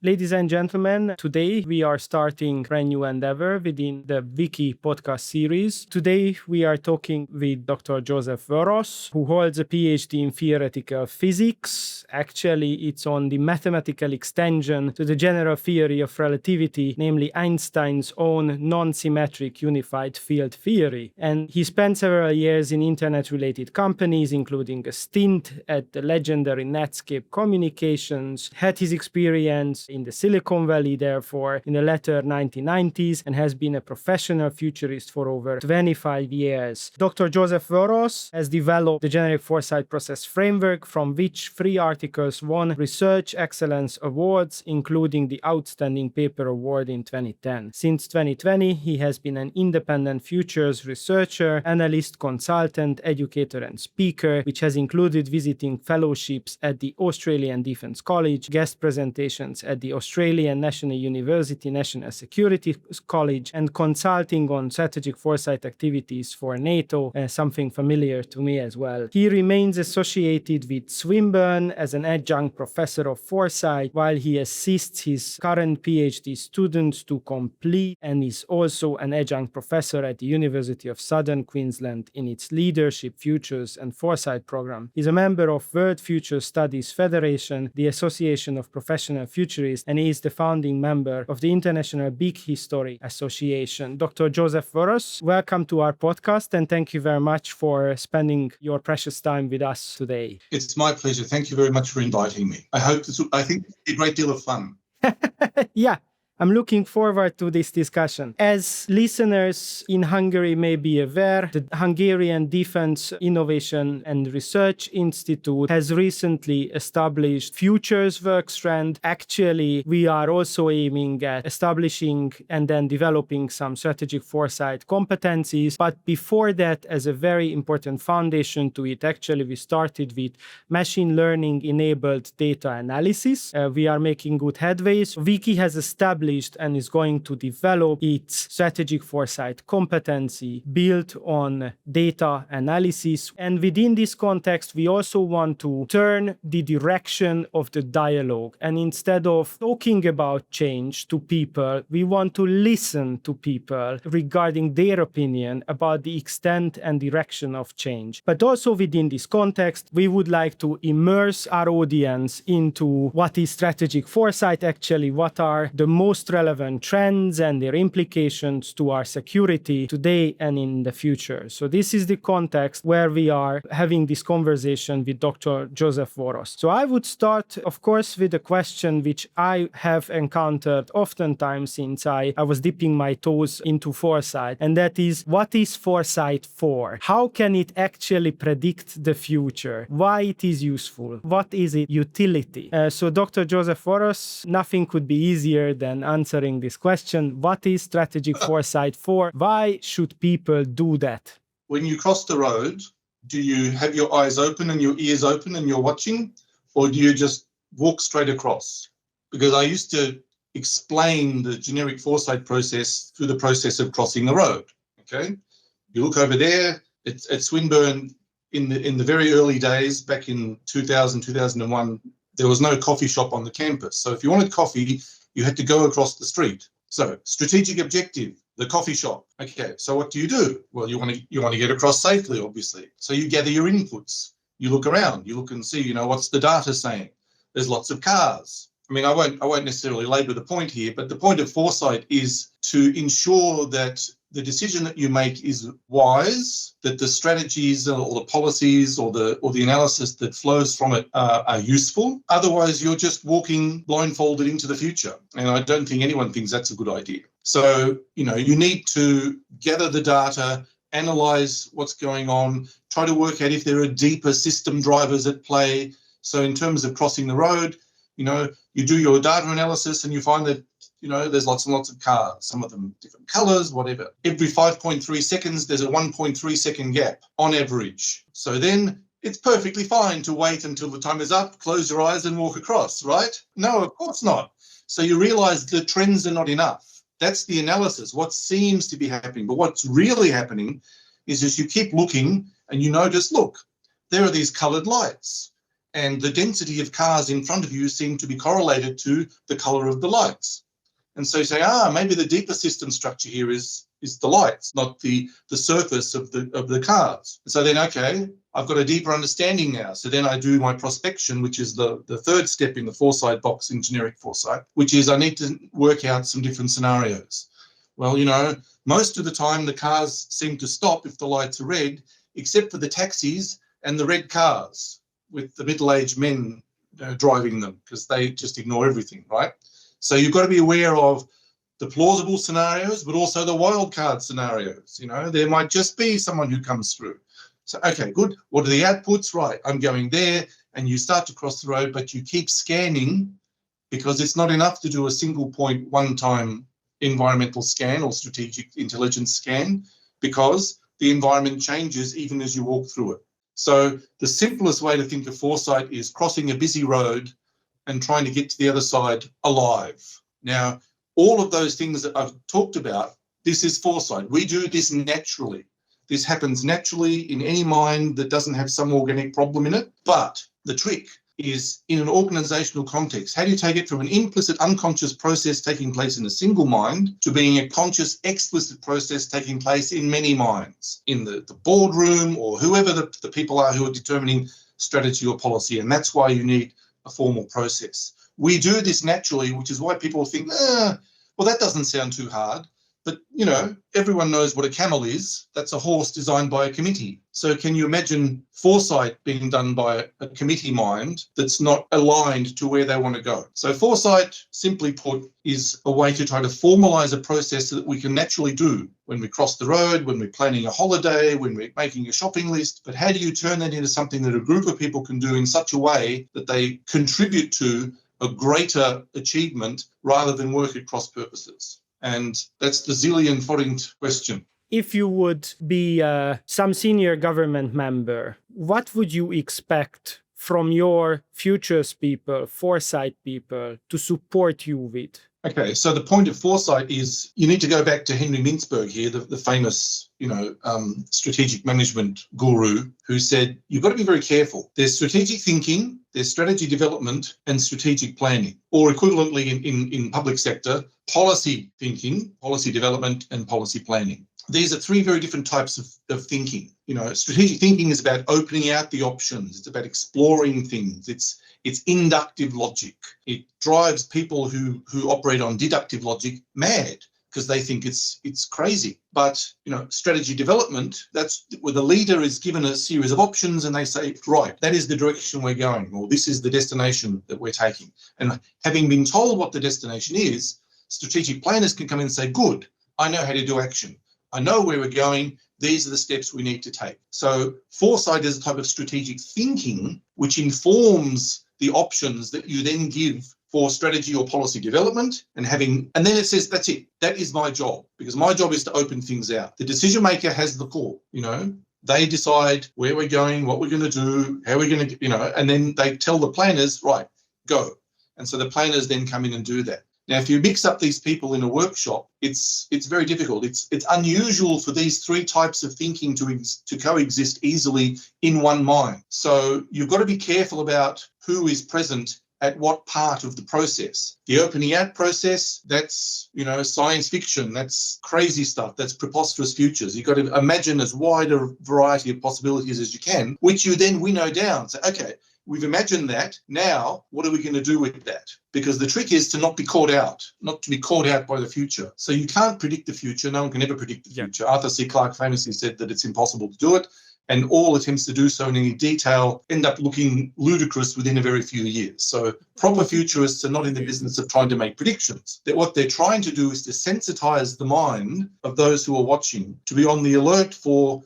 Ladies and gentlemen, today we are starting a brand new endeavor within the VIKI podcast series. Today we are talking with Dr. Joseph Voros, who holds a PhD in theoretical physics. Actually, it's on the mathematical extension to the general theory of relativity, namely Einstein's own non-symmetric unified field theory. And he spent several years in internet-related companies, including a stint at the legendary Netscape Communications, had his experience in the Silicon Valley, therefore, in the latter 1990s, and has been a professional futurist for over 25 years. Dr. Joseph Voros has developed the generic foresight process framework, from which 3 articles won Research Excellence Awards, including the Outstanding Paper Award in 2010. Since 2020, he has been an independent futures researcher, analyst, consultant, educator, and speaker, which has included visiting fellowships at the Australian Defence College, guest presentations at the Australian National University National Security College, and consulting on strategic foresight activities for NATO, something familiar to me as well. He remains associated with Swinburne as an adjunct professor of foresight, while he assists his current PhD students to complete, and is also an adjunct professor at the University of Southern Queensland in its Leadership, Futures and Foresight program. He's a member of World Future Studies Federation, the Association of Professional Futurists, and he is the founding member of the International Big History Association. Dr. Joseph Voros, welcome to our podcast, and thank you very much for spending your precious time with us today. It's my pleasure. Thank you very much for inviting me. I think it's a great deal of fun. Yeah. I'm looking forward to this discussion. As listeners in Hungary may be aware, the Hungarian Defense Innovation and Research Institute has recently established Futures Workstrand. Actually, we are also aiming at establishing and then developing some strategic foresight competencies. But before that, as a very important foundation to it, actually we started with machine learning enabled data analysis. We are making good headways. VIKI has established and is going to develop its strategic foresight competency built on data analysis. And within this context, we also want to turn the direction of the dialogue. And instead of talking about change to people, we want to listen to people regarding their opinion about the extent and direction of change. But also within this context, we would like to immerse our audience into what is strategic foresight actually, what are the most relevant trends and their implications to our security today and in the future. So this is the context where we are having this conversation with Dr. Joseph Voros. So I would start, of course, with a question which I have encountered oftentimes since I was dipping my toes into foresight, and that is, what is foresight for? How can it actually predict the future? Why it is useful? What is its utility? So Dr. Joseph Voros, nothing could be easier than answering this question. What is strategic foresight for? Why should people do that? When you cross the road, do you have your eyes open and your ears open and you're watching, or do you just walk straight across? Because I used to explain the generic foresight process through the process of crossing the road. Okay, you look over there. It's at Swinburne in the very early days, back in 2000, 2001. There was no coffee shop on the campus, so if you wanted coffee, you had to go across the street. So, strategic objective, the coffee shop. Okay, so what do? Well, you want to get across safely, obviously. So you gather your inputs. You look around. You look and see, what's the data saying? There's lots of cars. I mean, I won't necessarily labour the point here, but the point of foresight is to ensure that the decision that you make is wise, that the strategies or the policies or the analysis that flows from it are useful. Otherwise, you're just walking blindfolded into the future. And I don't think anyone thinks that's a good idea. So, you need to gather the data, analyze what's going on, try to work out if there are deeper system drivers at play. So in terms of crossing the road, you do your data analysis and you find that there's lots and lots of cars, some of them different colors, whatever. Every 5.3 seconds, there's a 1.3 second gap on average. So then it's perfectly fine to wait until the time is up, close your eyes and walk across, right? No, of course not. So you realize the trends are not enough. That's the analysis, what seems to be happening. But what's really happening is just you keep looking and you notice, look, there are these colored lights. and the density of cars in front of you seem to be correlated to the color of the lights. And so you say, maybe the deeper system structure here is the lights, not the surface of the cars. So then, okay, I've got a deeper understanding now. So then I do my prospection, which is the third step in the foresight box in generic foresight, which is I need to work out some different scenarios. Well, most of the time the cars seem to stop if the lights are red, except for the taxis and the red cars with the middle-aged men driving them, because they just ignore everything, right? So you've got to be aware of the plausible scenarios, but also the wild card scenarios. There might just be someone who comes through. So, okay, good. What are the outputs? Right, I'm going there, and you start to cross the road, but you keep scanning, because it's not enough to do a single point one-time environmental scan or strategic intelligence scan, because the environment changes even as you walk through it. So the simplest way to think of foresight is crossing a busy road and trying to get to the other side alive. Now, all of those things that I've talked about, this is foresight. We do this naturally. This happens naturally in any mind that doesn't have some organic problem in it. But the trick is in an organizational context. How do you take it from an implicit unconscious process taking place in a single mind to being a conscious explicit process taking place in many minds, in the boardroom or whoever the people are who are determining strategy or policy? And that's why you need a formal process. We do this naturally, which is why people think, well, that doesn't sound too hard. But, everyone knows what a camel is. That's a horse designed by a committee. So can you imagine foresight being done by a committee mind that's not aligned to where they want to go? So foresight, simply put, is a way to try to formalize a process that we can naturally do when we cross the road, when we're planning a holiday, when we're making a shopping list. But how do you turn that into something that a group of people can do in such a way that they contribute to a greater achievement rather than work at cross purposes? And that's the zillion forint question. If you would be some senior government member, what would you expect from your futures people, foresight people, to support you with? Okay, so the point of foresight is you need to go back to Henry Mintzberg here, the famous, strategic management guru, who said, you've got to be very careful. There's strategic thinking, there's strategy development and strategic planning, or equivalently in public sector, policy thinking, policy development and policy planning. These are three very different types of thinking. Strategic thinking is about opening out the options. It's about exploring things. It's inductive logic. It drives people who operate on deductive logic mad because they think it's crazy. But, strategy development, that's where the leader is given a series of options and they say, right, that is the direction we're going, or this is the destination that we're taking. And having been told what the destination is, strategic planners can come in and say, good, I know how to do action. I know where we're going. These are the steps we need to take. So foresight is a type of strategic thinking which informs the options that you then give for strategy or policy development and then it says, that's it. That is my job, because my job is to open things out. The decision maker has the call, they decide where we're going, what we're going to do, how we're going to, and then they tell the planners, right, go. And so the planners then come in and do that. Now, if you mix up these people in a workshop, it's very difficult. It's unusual for these three types of thinking to coexist easily in one mind. So you've got to be careful about who is present at what part of the process. The opening out process, that's, science fiction, that's crazy stuff, that's preposterous futures. You've got to imagine as wide a variety of possibilities as you can, which you then winnow down. So, okay, we've imagined that. Now, what are we going to do with that? Because the trick is to not be caught out by the future. So you can't predict the future. No one can ever predict the future. Arthur C. Clarke famously said that it's impossible to do it. And all attempts to do so in any detail end up looking ludicrous within a very few years. So proper futurists are not in the business of trying to make predictions. What they're trying to do is to sensitize the mind of those who are watching to be on the alert for,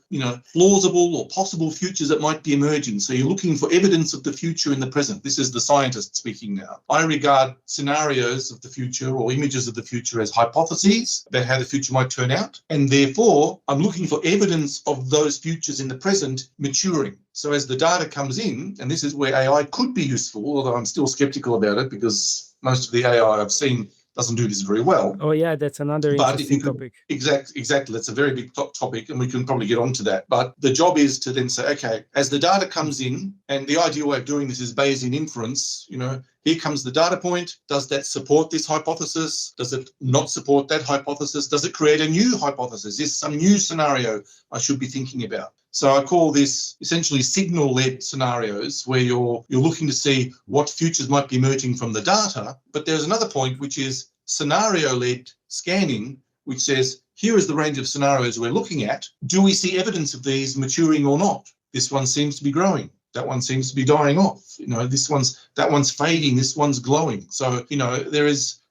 plausible or possible futures that might be emerging. So you're looking for evidence of the future in the present. This is the scientist speaking now. I regard scenarios of the future or images of the future as hypotheses about how the future might turn out. And therefore, I'm looking for evidence of those futures in the present maturing. So as the data comes in, and this is where AI could be useful, although I'm still skeptical about it because most of the AI I've seen doesn't do this very well. Oh yeah, that's another interesting topic. Exactly. That's a very big topic, and we can probably get onto that. But the job is to then say, okay, as the data comes in, and the ideal way of doing this is Bayesian inference, here comes the data point. Does that support this hypothesis? Does it not support that hypothesis? Does it create a new hypothesis? Is some new scenario I should be thinking about? So I call this essentially signal-led scenarios, where you're looking to see what futures might be emerging from the data. But there's another point, which is scenario-led scanning, which says, here is the range of scenarios we're looking at. Do we see evidence of these maturing or not? This one seems to be growing. That one seems to be dying off. That one's fading. This one's glowing. So,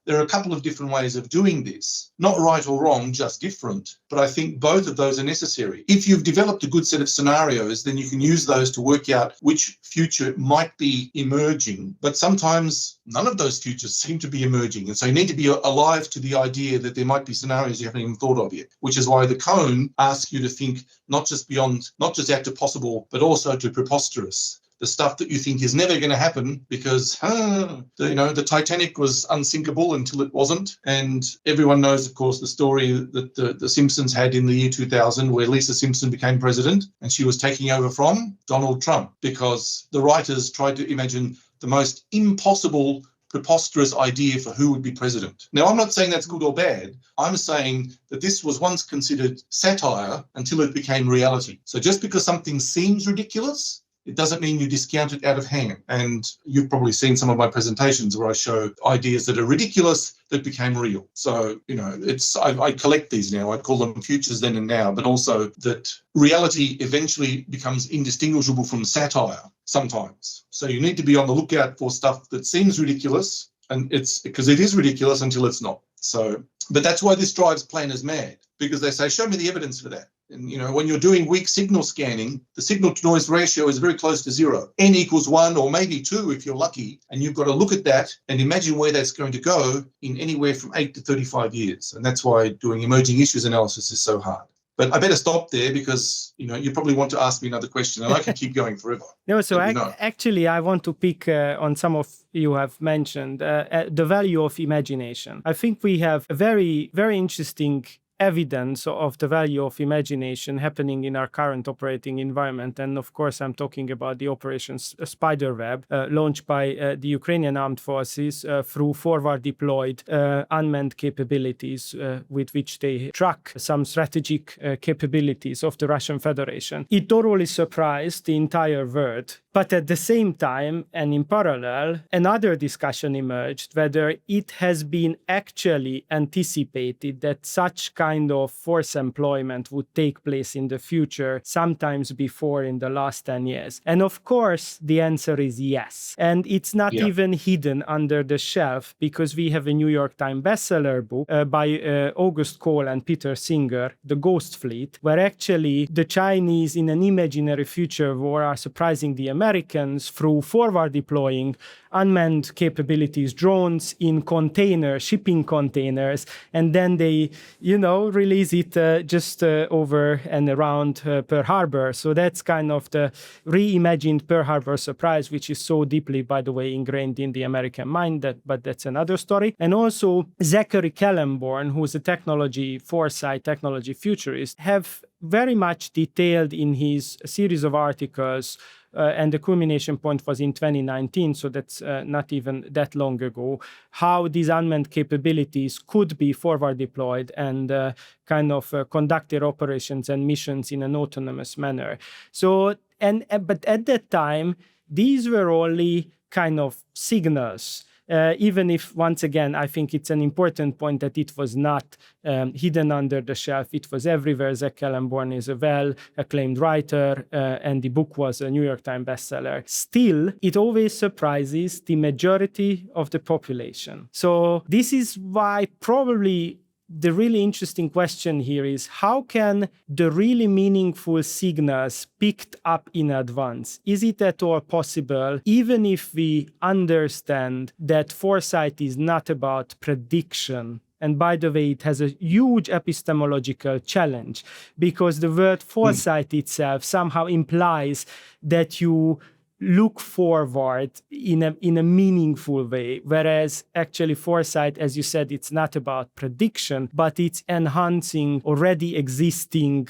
there are a couple of different ways of doing this. Not right or wrong, just different. But I think both of those are necessary. If you've developed a good set of scenarios, then you can use those to work out which future might be emerging. But sometimes none of those futures seem to be emerging. And so you need to be alive to the idea that there might be scenarios you haven't even thought of yet, which is why the cone asks you to think not just out to possible, but also to preposterous. The stuff that you think is never going to happen because, the Titanic was unsinkable until it wasn't. And everyone knows, of course, the story that the Simpsons had in the year 2000, where Lisa Simpson became president and she was taking over from Donald Trump, because the writers tried to imagine the most impossible, preposterous idea for who would be president. Now, I'm not saying that's good or bad. I'm saying that this was once considered satire until it became reality. So just because something seems ridiculous, it doesn't mean you discount it out of hand. And you've probably seen some of my presentations where I show ideas that are ridiculous that became real. So, I collect these now. I call them futures then and now, but also that reality eventually becomes indistinguishable from satire sometimes. So you need to be on the lookout for stuff that seems ridiculous, and it's because it is ridiculous until it's not. So, but that's why this drives planners mad, because they say, show me the evidence for that. And, when you're doing weak signal scanning, the signal to noise ratio is very close to 0. N equals 1 or maybe 2 if you're lucky. And you've got to look at that and imagine where that's going to go in anywhere from 8 to 35 years. And that's why doing emerging issues analysis is so hard. But I better stop there because, you probably want to ask me another question and I can keep going forever. No, so actually, I want to pick on some of you have mentioned the value of imagination. I think we have a very, very interesting evidence of the value of imagination happening in our current operating environment. And of course, I'm talking about the Operation Spiderweb, launched by the Ukrainian Armed Forces through forward deployed unmanned capabilities with which they track some strategic capabilities of the Russian Federation. It totally surprised the entire world. But at the same time, and in parallel, another discussion emerged whether it has been actually anticipated that such kind of force employment would take place in the future, sometimes before in the last 10 years. And of course, the answer is yes. And it's not even hidden under the shelf, because we have a New York Times bestseller book by August Cole and Peter Singer, The Ghost Fleet, where actually the Chinese in an imaginary future war are surprising the Americans through forward deploying unmanned capabilities, drones in containers, shipping containers, and then they, release it just over and around Pearl Harbor. So that's kind of the reimagined Pearl Harbor surprise, which is so deeply, by the way, ingrained in the American mind, but that's another story. And also Zachary Kellenborn, who's a foresight technology futurist, have very much detailed in his series of articles, and the culmination point was in 2019, so that's not even that long ago, how these unmanned capabilities could be forward deployed and conduct their operations and missions in an autonomous manner. So, but at that time, these were only kind of signals. Even if, once again, I think it's an important point that it was not hidden under the shelf. It was everywhere. Zach Kellenborn is a well-acclaimed writer, and the book was a New York Times bestseller. Still, it always surprises the majority of the population. So this is why probably the really interesting question here is, how can the really meaningful signals picked up in advance? Is it at all possible, even if we understand that foresight is not about prediction? And by the way, it has a huge epistemological challenge, because the word foresight itself somehow implies that you look forward in a meaningful way, whereas actually foresight, as you said, it's not about prediction, but it's enhancing already existing,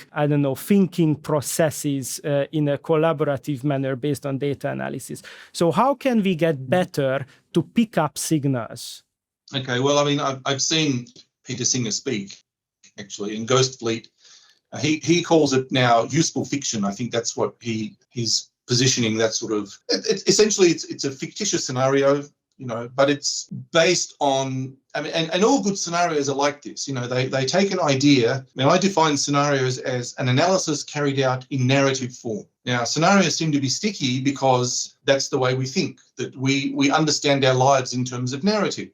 thinking processes in a collaborative manner based on data analysis. So how can we get better to pick up signals? Okay, well, I mean, I've seen Peter Singer speak, actually, in Ghost Fleet. He calls it now useful fiction. I think that's what he's positioning, that sort of, essentially it's a fictitious scenario, but it's based on, and all good scenarios are like this, they take an idea. I define scenarios as an analysis carried out in narrative form. Now, scenarios seem to be sticky because that's the way we think, that we understand our lives in terms of narrative.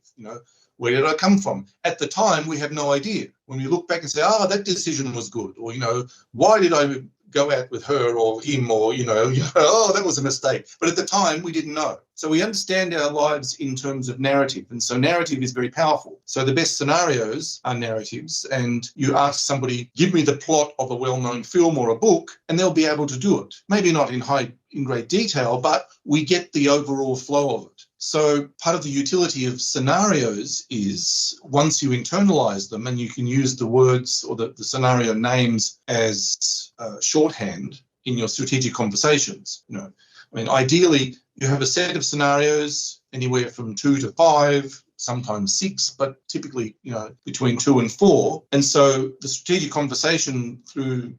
Where did I come from? At the time, we have no idea. When we look back and say, that decision was good, or, why did I go out with her or him, or, that was a mistake. But at the time, we didn't know. So we understand our lives in terms of narrative. And so narrative is very powerful. So the best scenarios are narratives. And you ask somebody, give me the plot of a well-known film or a book, and they'll be able to do it. Maybe not in great detail, but we get the overall flow of it. So part of the utility of scenarios is once you internalize them and you can use the words or the scenario names as shorthand in your strategic conversations. Ideally, you have a set of scenarios, anywhere from 2 to 5, sometimes 6, but typically, between 2 and 4. And so the strategic conversation through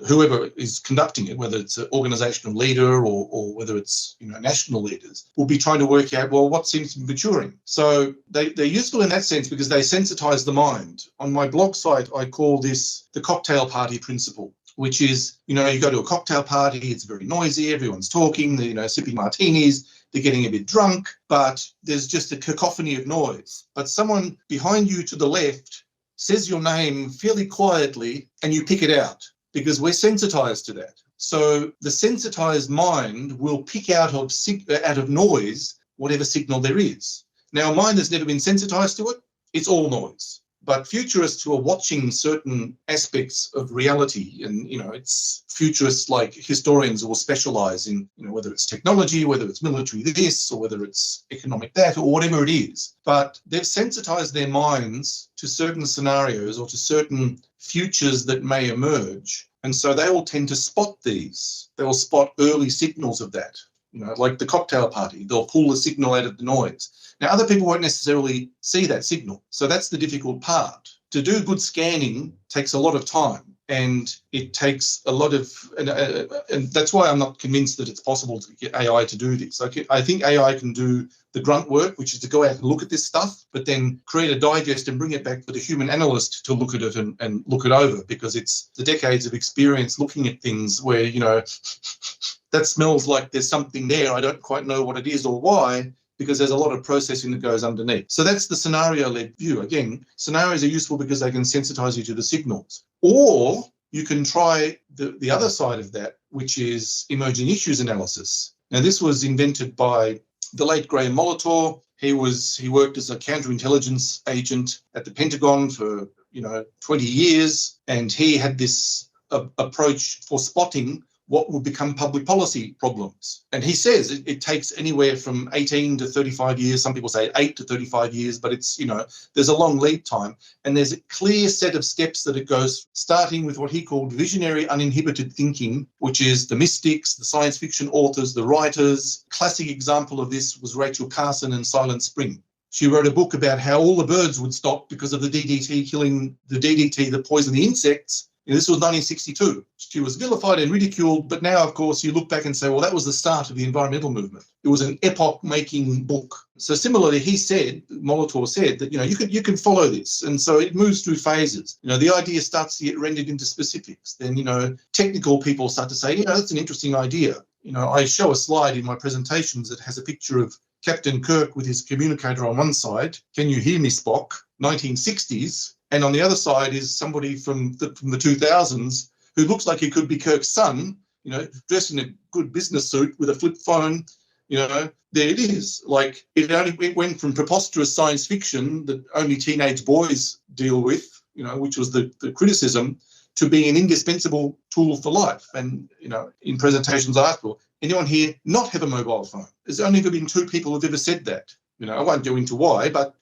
whoever is conducting it, whether it's an organizational leader or whether it's, national leaders, will be trying to work out, well, what seems to be maturing. So they're useful in that sense because they sensitize the mind. On my blog site, I call this the cocktail party principle, which is, you go to a cocktail party, it's very noisy, everyone's talking, sipping martinis, they're getting a bit drunk, but there's just a cacophony of noise. But someone behind you to the left says your name fairly quietly and you pick it out because we're sensitized to that. So the sensitized mind will pick out of noise whatever signal there is. Now, a mind that's never been sensitized to it, it's all noise. But futurists who are watching certain aspects of reality, and it's futurists like historians will specialize in, whether it's technology, whether it's military this, or whether it's economic that, or whatever it is. But they've sensitized their minds to certain scenarios or to certain futures that may emerge. And so they will tend to spot these. They will spot early signals of that. Like the cocktail party, they'll pull the signal out of the noise. Now, other people won't necessarily see that signal. So that's the difficult part. To do good scanning takes a lot of time, and it takes a lot of, and that's why I'm not convinced that it's possible to get AI to do this. I think AI can do the grunt work, which is to go out and look at this stuff, but then create a digest and bring it back for the human analyst to look at it and look it over, because it's the decades of experience looking at things where, that smells like there's something there. I don't quite know what it is or why, because there's a lot of processing that goes underneath. So that's the scenario-led view. Again, scenarios are useful because they can sensitize you to the signals. Or you can try the other side of that, which is emerging issues analysis. Now, this was invented by the late Graham Molitor. He worked as a counterintelligence agent at the Pentagon for 20 years, and he had this approach for spotting what will become public policy problems. And he says it takes anywhere from 18 to 35 years. Some people say 8 to 35 years, but it's, there's a long lead time. And there's a clear set of steps that it goes, starting with what he called visionary uninhibited thinking, which is the mystics, the science fiction authors, the writers. Classic example of this was Rachel Carson in Silent Spring. She wrote a book about how all the birds would stop because of the DDT that poisoned the insects. This was 1962. She was vilified and ridiculed, but now, of course, you look back and say, well, that was the start of the environmental movement. It was an epoch-making book. So similarly, Molitor said that, you can follow this. And so it moves through phases. The idea starts to get rendered into specifics. Then, technical people start to say, that's an interesting idea. I show a slide in my presentations that has a picture of Captain Kirk with his communicator on one side. Can you hear me, Spock? 1960s. And on the other side is somebody from the 2000s who looks like he could be Kirk's son, dressed in a good business suit with a flip phone. There it is. Like it went from preposterous science fiction that only teenage boys deal with, which was the criticism, to being an indispensable tool for life. And, in presentations I asked, well, anyone here not have a mobile phone? There's only ever been 2 people who've ever said that. I won't go into why, but,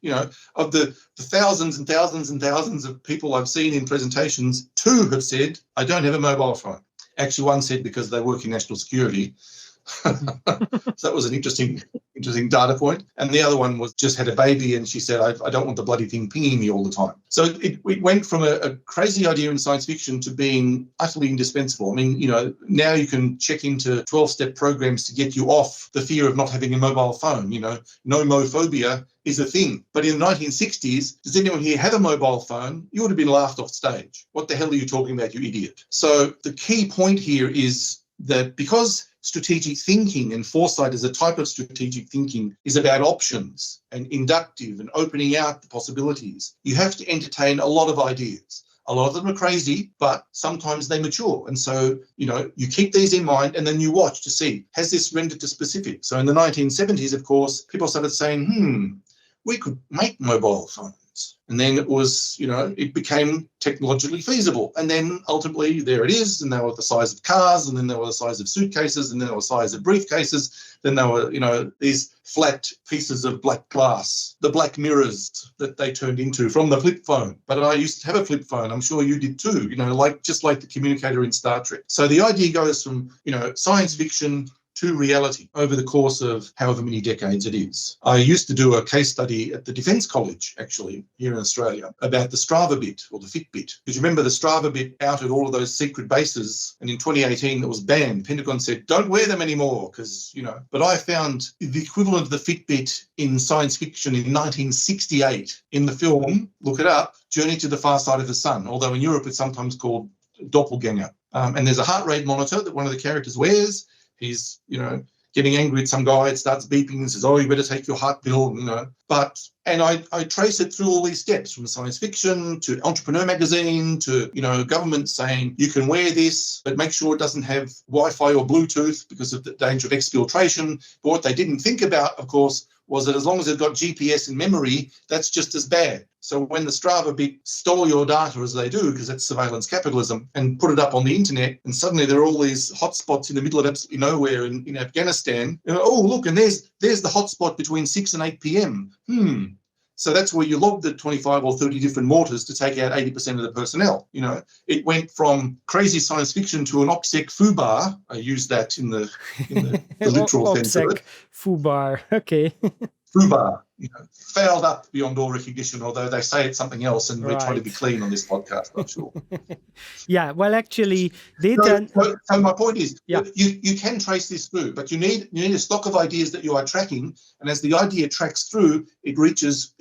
of the thousands and thousands and thousands of people I've seen in presentations, 2 have said, I don't have a mobile phone. Actually, one said because they work in national security. So that was an interesting data point. And the other one was just had a baby and she said, I don't want the bloody thing pinging me all the time. So it went from a crazy idea in science fiction to being utterly indispensable. I mean, now you can check into 12-step programs to get you off the fear of not having a mobile phone. Nomophobia is a thing. But in the 1960s, does anyone here have a mobile phone? You would have been laughed off stage. What the hell are you talking about, you idiot? So the key point here is that because strategic thinking and foresight as a type of strategic thinking is about options and inductive and opening out the possibilities, you have to entertain a lot of ideas. A lot of them are crazy, but sometimes they mature. And so, you keep these in mind and then you watch to see, has this rendered to specific? So in the 1970s, of course, people started saying, we could make mobile phones. And then it was, it became technologically feasible. And then ultimately there it is. And they were the size of cars, and then they were the size of suitcases, and then they were the size of briefcases. Then they were, these flat pieces of black glass, the black mirrors that they turned into from the flip phone. But I used to have a flip phone. I'm sure you did too, just like the communicator in Star Trek. So the idea goes from, science fiction to reality over the course of however many decades it is. I used to do a case study at the Defence College, actually, here in Australia, about the Strava bit or the Fitbit. Because you remember the Strava bit outed all of those secret bases, and in 2018 it was banned. Pentagon said, don't wear them anymore, because, But I found the equivalent of the Fitbit in science fiction in 1968 in the film, look it up, Journey to the Far Side of the Sun, although in Europe it's sometimes called Doppelganger. And there's a heart rate monitor that one of the characters wears. He's, getting angry at some guy. It starts beeping and says, you better take your heart pill, And I trace it through all these steps, from science fiction to Entrepreneur magazine to, government saying you can wear this, but make sure it doesn't have Wi-Fi or Bluetooth because of the danger of exfiltration. But what they didn't think about, of course, was that as long as it got GPS and memory, that's just as bad. So when the Strava bit stole your data, as they do, because that's surveillance capitalism, and put it up on the internet, and suddenly there are all these hotspots in the middle of absolutely nowhere in Afghanistan. Look, and there's the hotspot between 6 and 8 p.m. So that's where you log the 25 or 30 different mortars to take out 80% of the personnel. It went from crazy science fiction to an OPSEC foobar. I use that in the literal sense of it. Foobar, okay. Foobar, fouled up beyond all recognition, although they say it's something else, and we're trying to be clean on this podcast, I'm sure. Yeah, well, actually, So my point is, you can trace this through, but you need a stock of ideas that you are tracking, and as the idea tracks through, it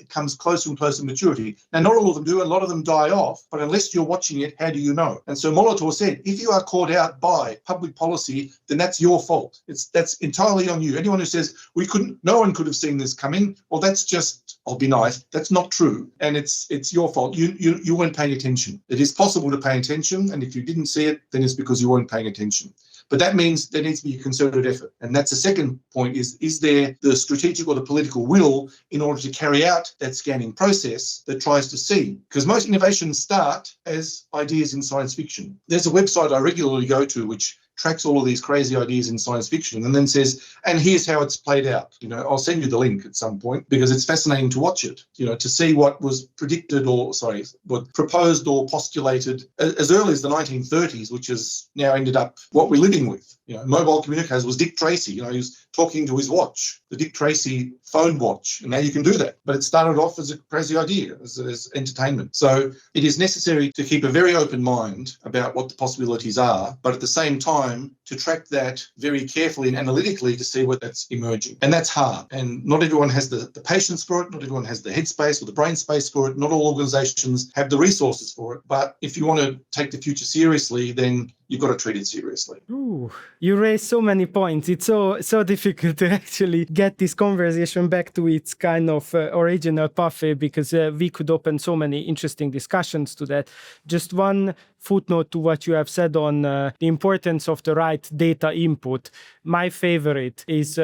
comes closer and closer to maturity. Now, not all of them do, a lot of them die off, but unless you're watching it, how do you know? And so Molitor said, if you are caught out by public policy, then that's your fault. That's entirely on you. Anyone who says no one could have seen this coming, well, that's just, I'll be nice, that's not true, and it's your fault. You weren't paying attention. It is possible to pay attention, and if you didn't see it, then it's because you weren't paying attention. But that means there needs to be a concerted effort. And that's the second point, is there the strategic or the political will in order to carry out that scanning process that tries to see? Because most innovations start as ideas in science fiction. There's a website I regularly go to which tracks all of these crazy ideas in science fiction and then says, and here's how it's played out. I'll send you the link at some point because it's fascinating to watch it, to see what was what proposed or postulated as early as the 1930s, which has now ended up what we're living with. Mobile communicators was Dick Tracy. He was talking to his watch, the Dick Tracy phone watch, and now you can do that. But it started off as a crazy idea, as entertainment. So it is necessary to keep a very open mind about what the possibilities are, but at the same time to track that very carefully and analytically to see what that's emerging. And that's hard. And not everyone has the patience for it. Not everyone has the headspace or the brain space for it. Not all organizations have the resources for it. But if you want to take the future seriously, then you've got to treat it seriously. Ooh, you raised so many points. It's so difficult to actually get this conversation back to its kind of original pathway because we could open so many interesting discussions to that. Just one footnote to what you have said on the importance of the right data input. My favorite is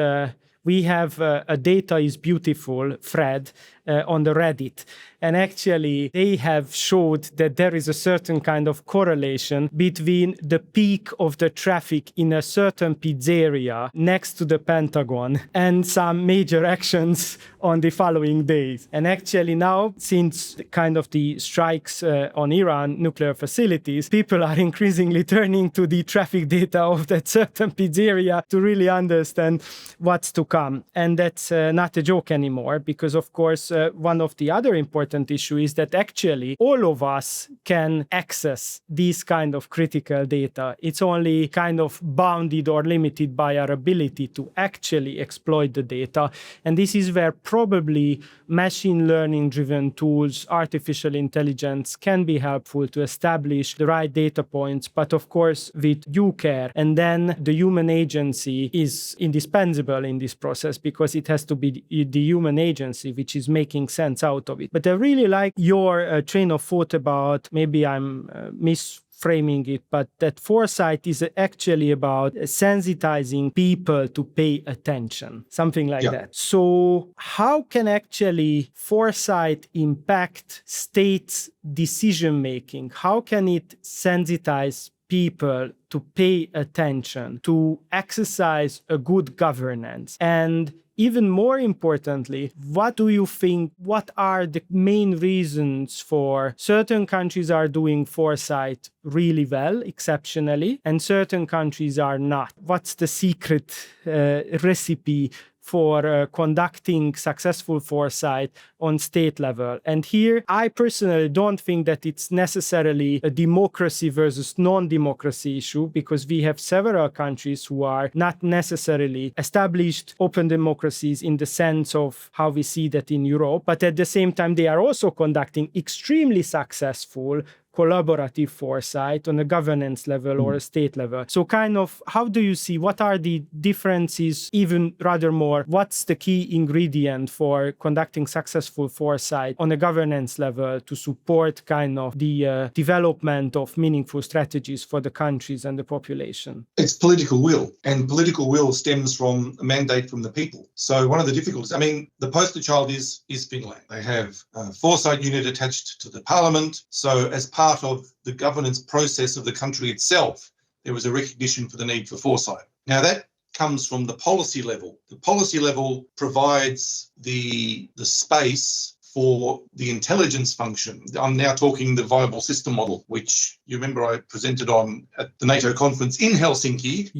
we have a data is beautiful thread, on the Reddit. And actually, they have showed that there is a certain kind of correlation between the peak of the traffic in a certain pizzeria next to the Pentagon and some major actions on the following days. And actually now, since kind of the strikes on Iran nuclear facilities, people are increasingly turning to the traffic data of that certain pizzeria to really understand what's to come. And that's not a joke anymore, because of course, one of the other important issue is that actually all of us can access these kind of critical data. It's only kind of bounded or limited by our ability to actually exploit the data. And this is where probably machine learning driven tools, artificial intelligence can be helpful to establish the right data points, but of course with due care. And then the human agency is indispensable in this process, because it has to be the human agency which is making sense out of it. But I really like your train of thought about, maybe I'm misframing it, but that foresight is actually about sensitizing people to pay attention, something like that. So how can actually foresight impact states' decision making? How can it sensitize people to pay attention, to exercise a good governance? And even more importantly, what do you think, what are the main reasons for certain countries are doing foresight really well, exceptionally, and certain countries are not? What's the secret recipe for conducting successful foresight on state level? And here, I personally don't think that it's necessarily a democracy versus non-democracy issue, because we have several countries who are not necessarily established open democracies in the sense of how we see that in Europe, but at the same time, they are also conducting extremely successful collaborative foresight on a governance level or a state level. So kind of, how do you see, what are the differences, even rather more, what's the key ingredient for conducting successful foresight on a governance level to support kind of the development of meaningful strategies for the countries and the population? It's political will, and political will stems from a mandate from the people. So one of the difficulties, I mean, the poster child is Finland. They have a foresight unit attached to the parliament. So as part of the governance process of the country itself, there was a recognition for the need for foresight. Now that comes from the policy level. The policy level provides the space for the intelligence function. I'm now talking the viable system model, which you remember I presented on at the NATO conference in Helsinki.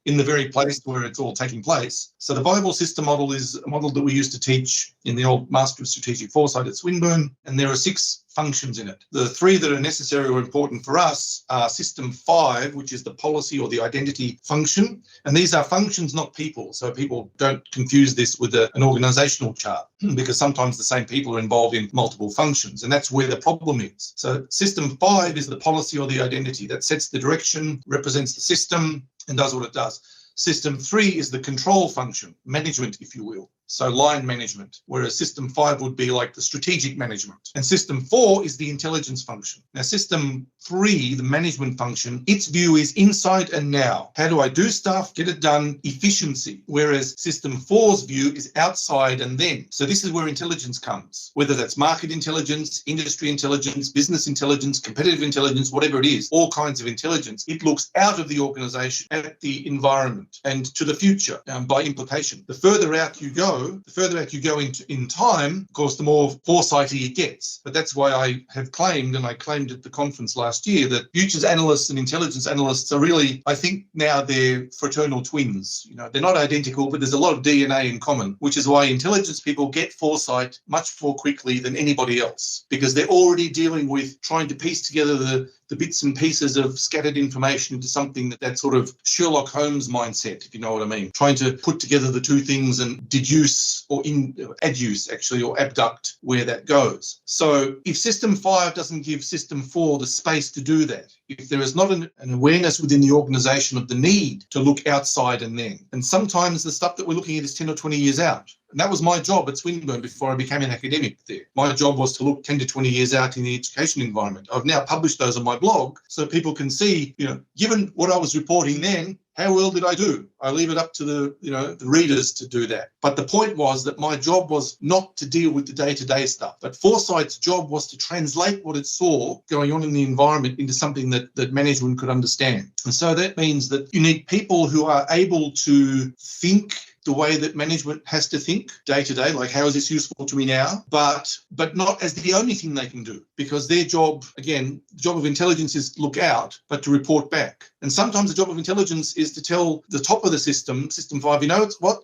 In the very place where it's all taking place. So the viable system model is a model that we used to teach in the old Master of Strategic Foresight at Swinburne, and there are 6 functions in it. The 3 that are necessary or important for us are System 5, which is the policy or the identity function, and these are functions, not people. So people don't confuse this with an organizational chart, because sometimes the same people are involved in multiple functions, and that's where the problem is. So System 5 is the policy or the identity that sets the direction, represents the system, and does what it does. System 3 is the control function, management, if you will. So line management, whereas System 5 would be like the strategic management. And System 4 is the intelligence function. Now, System 3, the management function, its view is inside and now. How do I do stuff, get it done, efficiency. Whereas System 4's view is outside and then. So this is where intelligence comes, whether that's market intelligence, industry intelligence, business intelligence, competitive intelligence, whatever it is, all kinds of intelligence. It looks out of the organization at the environment and to the future by implication. The further out you go in time, of course, the more foresighty it gets. But that's why I have claimed, and I claimed at the conference last year, that futures analysts and intelligence analysts are really, I think now they're fraternal twins. You know, they're not identical, but there's a lot of DNA in common, which is why intelligence people get foresight much more quickly than anybody else, because they're already dealing with trying to piece together the bits and pieces of scattered information into something that sort of Sherlock Holmes mindset, if you know what I mean. Trying to put together the two things and deduce or adduce, actually, or abduct where that goes. So if System 5 doesn't give System 4 the space to do that, if there is not an awareness within the organisation of the need to look outside and then, and sometimes the stuff that we're looking at is 10 or 20 years out. And that was my job at Swinburne before I became an academic there. My job was to look 10 to 20 years out in the education environment. I've now published those on my blog so people can see, you know, given what I was reporting then, How well did I do? I leave it up to the readers to do that. But the point was that my job was not to deal with the day-to-day stuff. But foresight's job was to translate what it saw going on in the environment into something that management could understand. And so that means that you need people who are able to think the way that management has to think day to day, like how is this useful to me now, but not as the only thing they can do, because their job, again, the job of intelligence is to look out, but to report back. And sometimes the job of intelligence is to tell the top of the system 5,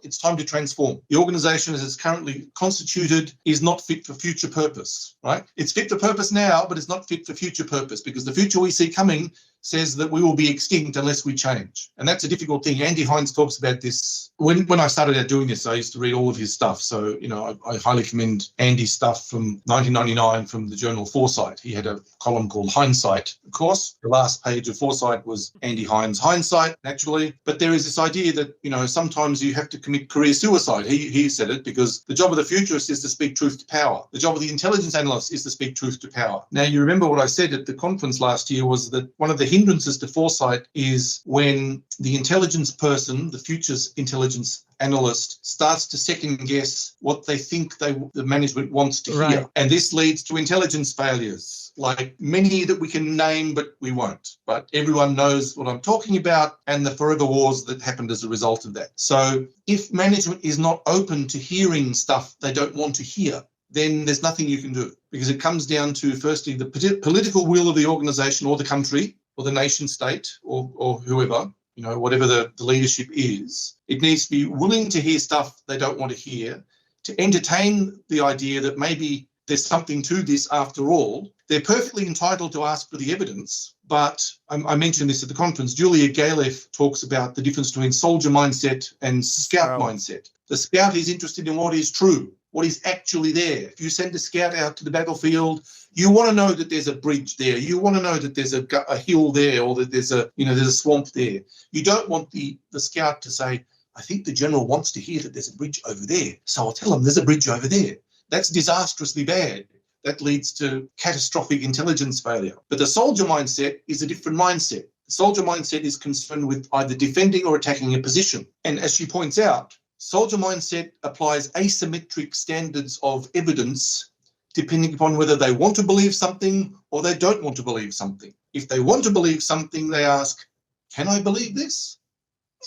it's time to transform. The organization as it's currently constituted is not fit for future purpose, right? It's fit for purpose now, but it's not fit for future purpose, because the future we see coming says that we will be extinct unless we change. And that's a difficult thing. Andy Hines talks about this. When I started out doing this, I used to read all of his stuff. So, I highly commend Andy's stuff from 1999 from the journal Foresight. He had a column called Hindsight. Of course, the last page of Foresight was Andy Hines' Hindsight, naturally. But there is this idea that, sometimes you have to commit career suicide. He said it, because the job of the futurist is to speak truth to power. The job of the intelligence analyst is to speak truth to power. Now, you remember what I said at the conference last year was that one of the hindrances to foresight is when the intelligence person, the future's intelligence analyst, starts to second guess what they think the management wants to hear. And this leads to intelligence failures, like many that we can name, but we won't. But everyone knows what I'm talking about, and the forever wars that happened as a result of that. So if management is not open to hearing stuff they don't want to hear, then there's nothing you can do, because it comes down to, firstly, the political will of the organization or the country or the nation state or whoever, whatever the leadership is. It needs to be willing to hear stuff they don't want to hear, to entertain the idea that maybe there's something to this after all. They're perfectly entitled to ask for the evidence, but I mentioned this at the conference. Julia Galef talks about the difference between soldier mindset and scout mindset. The scout is interested in what is true, what is actually there. If you send a scout out to the battlefield, you want to know that there's a bridge there. You want to know that there's a hill there, or that there's a swamp there. You don't want the scout to say, I think the general wants to hear that there's a bridge over there, so I'll tell him there's a bridge over there. That's disastrously bad. That leads to catastrophic intelligence failure. But the soldier mindset is a different mindset. The soldier mindset is concerned with either defending or attacking a position. And as she points out, soldier mindset applies asymmetric standards of evidence depending upon whether they want to believe something or they don't want to believe something. If they want to believe something, they ask, can I believe this?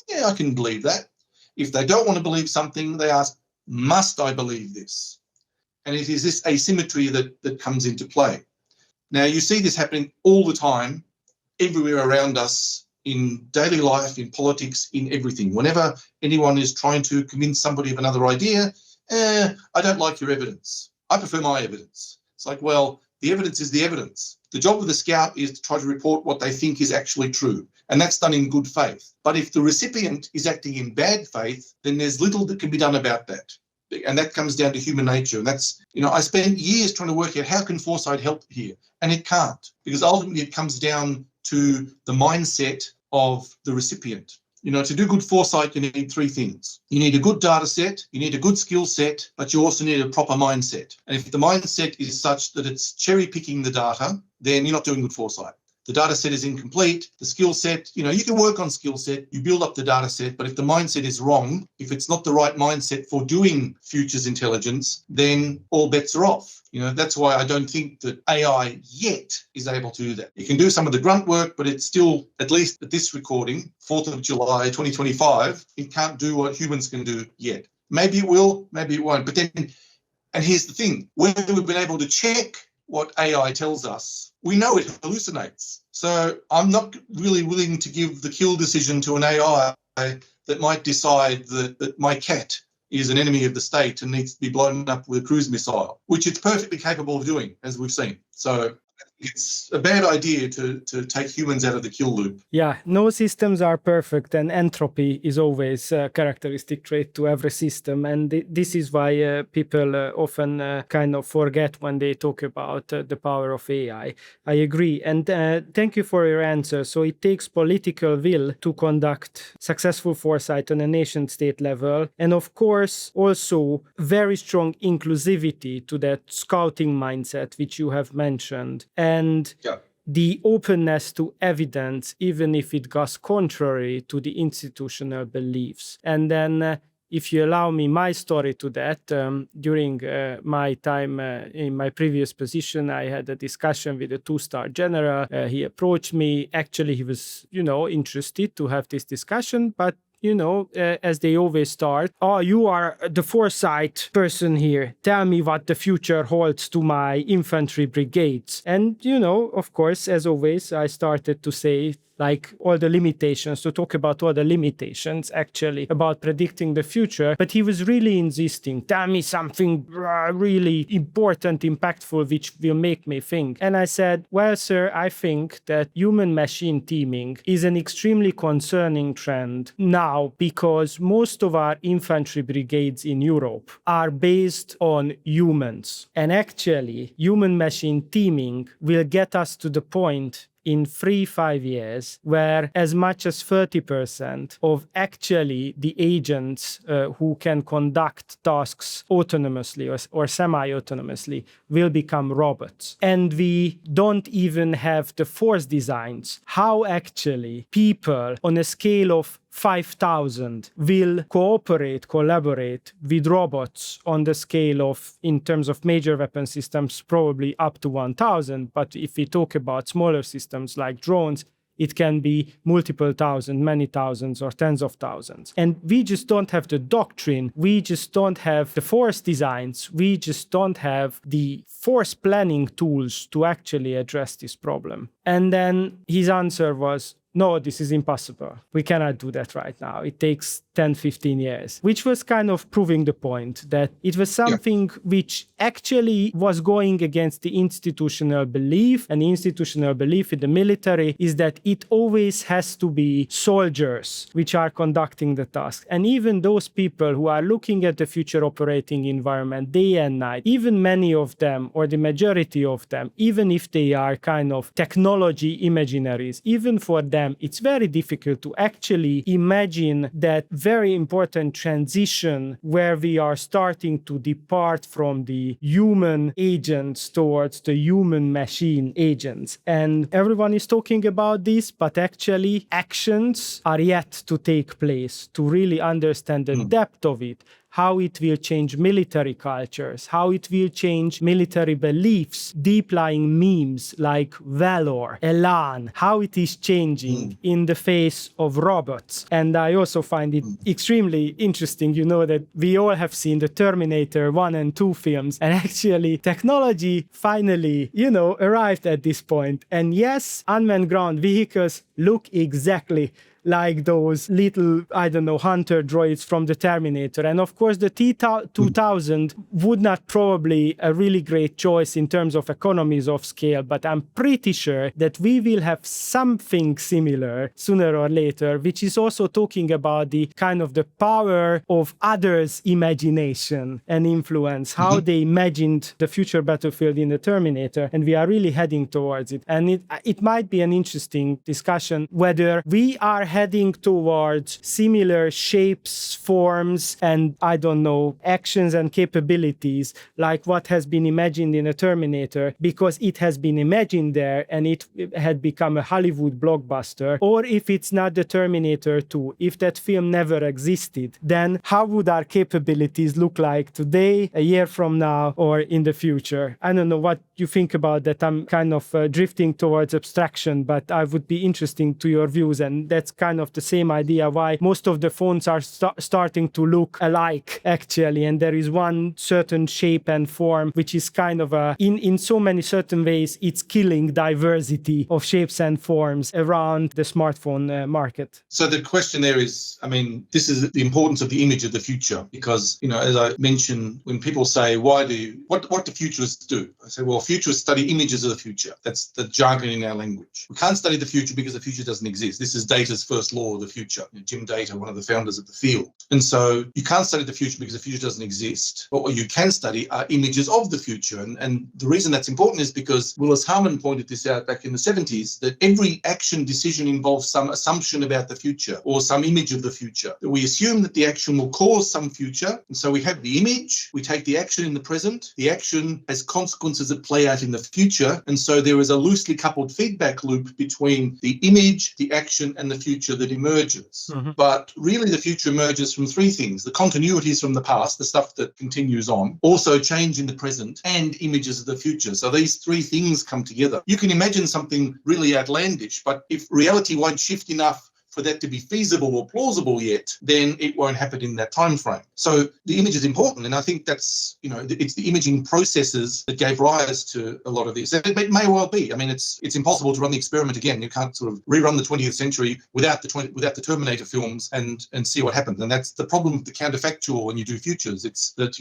Yeah, I can believe that. If they don't want to believe something, they ask, must I believe this? And it is this asymmetry that comes into play. Now, you see this happening all the time, everywhere around us, in daily life, in politics, in everything. Whenever anyone is trying to convince somebody of another idea, I don't like your evidence. I prefer my evidence. It's like, well, the evidence is the evidence. The job of the scout is to try to report what they think is actually true. And that's done in good faith. But if the recipient is acting in bad faith, then there's little that can be done about that. And that comes down to human nature. And that's, I spent years trying to work out how can foresight help here? And it can't, because ultimately it comes down to the mindset of the recipient. To do good foresight, you need three things. You need a good data set, you need a good skill set, but you also need a proper mindset. And if the mindset is such that it's cherry picking the data, then you're not doing good foresight. The data set is incomplete, the skill set, you can work on skill set, you build up the data set, but if the mindset is wrong, if it's not the right mindset for doing futures intelligence, then all bets are off. That's why I don't think that AI yet is able to do that. It can do some of the grunt work, but it's still, at least at this recording, 4th of July, 2025, it can't do what humans can do yet. Maybe it will, maybe it won't. But then, and here's the thing, when we've been able to check what AI tells us, we know it hallucinates. So I'm not really willing to give the kill decision to an AI that might decide that my cat is an enemy of the state and needs to be blown up with a cruise missile, which it's perfectly capable of doing, as we've seen. So it's a bad idea to take humans out of the kill loop. Yeah, no systems are perfect, and entropy is always a characteristic trait to every system. And this is why people often kind of forget when they talk about the power of AI. I agree. And thank you for your answer. So it takes political will to conduct successful foresight on a nation state level. And of course, also very strong inclusivity to that scouting mindset, which you have mentioned. And the openness to evidence, even if it goes contrary to the institutional beliefs. And then if you allow me my story to that, during my time in my previous position, I had a discussion with a 2-star general. He approached me. Actually, he was, interested to have this discussion, but as they always start, you are the foresight person here. Tell me what the future holds to my infantry brigades. And, of course, as always, I started to say, all the limitations, to talk about all the limitations actually about predicting the future. But he was really insisting, tell me something really important, impactful, which will make me think. And I said, well, sir, I think that human-machine teaming is an extremely concerning trend now, because most of our infantry brigades in Europe are based on humans. And actually, human-machine teaming will get us to the point in 3-5 years, where as much as 30% of actually the agents who can conduct tasks autonomously or semi-autonomously will become robots. And we don't even have the force designs, how actually people on a scale of 5,000 will collaborate with robots on the scale of, in terms of major weapon systems, probably up to 1,000. But if we talk about smaller systems like drones, it can be multiple thousand, many thousands, or tens of thousands. And we just don't have the doctrine. We just don't have the force designs. We just don't have the force planning tools to actually address this problem. And then his answer was, no, this is impossible. We cannot do that right now. It takes 10-15 years, which was kind of proving the point that it was something which actually was going against the institutional belief. And the institutional belief in the military is that it always has to be soldiers which are conducting the task. And even those people who are looking at the future operating environment day and night, even many of them, or the majority of them, even if they are kind of technology imaginaries, even for them, it's very difficult to actually imagine that very important transition where we are starting to depart from the human agents towards the human machine agents. And everyone is talking about this, but actually actions are yet to take place to really understand the depth of it. How it will change military cultures, how it will change military beliefs, deep-lying memes like valor, elan, how it is changing in the face of robots. And I also find it extremely interesting, that we all have seen the Terminator 1 and 2 films, and actually technology finally, arrived at this point. And yes, unmanned ground vehicles look exactly like those little, hunter droids from the Terminator. And of course, the T-2000 would not probably a really great choice in terms of economies of scale, but I'm pretty sure that we will have something similar sooner or later, which is also talking about the kind of the power of others' imagination and influence, how they imagined the future battlefield in the Terminator, and we are really heading towards it. And it might be an interesting discussion whether we are heading towards similar shapes, forms, and actions and capabilities like what has been imagined in a Terminator because it has been imagined there and it had become a Hollywood blockbuster, or if it's not the Terminator 2, if that film never existed, then how would our capabilities look like today, a year from now, or in the future? I don't know what you think about that. I'm kind of drifting towards abstraction, but I would be interested to your views, and that's kind of the same idea why most of the phones are starting to look alike actually, and there is one certain shape and form which is kind of in so many certain ways it's killing diversity of shapes and forms around the smartphone market. So the question there is, this is the importance of the image of the future, because as I mentioned, when people say what do futurists do, I say, well, futurists study images of the future. That's the jargon in our language. We can't study the future because the future doesn't exist. This is data's first law of the future. Jim Data, one of the founders of the field. And so you can't study the future because the future doesn't exist. But what you can study are images of the future. And the reason that's important is because Willis Harman pointed this out back in the 70s, that every action decision involves some assumption about the future or some image of the future. We assume that the action will cause some future. And so we have the image, we take the action in the present, the action has consequences that play out in the future. And so there is a loosely coupled feedback loop between the image, the action, and the future that emerges. Mm-hmm. But really the future emerges from three things: the continuities from the past, the stuff that continues on, also change in the present, and images of the future. So these three things come together. You can imagine something really outlandish, but if reality won't shift enough for that to be feasible or plausible yet, then it won't happen in that time frame. So the image is important, and I think that's, it's the imaging processes that gave rise to a lot of this. It may well be. I mean, it's impossible to run the experiment again. You can't sort of rerun the 20th century without the Terminator films and see what happens. And that's the problem with the counterfactual when you do futures. It's that,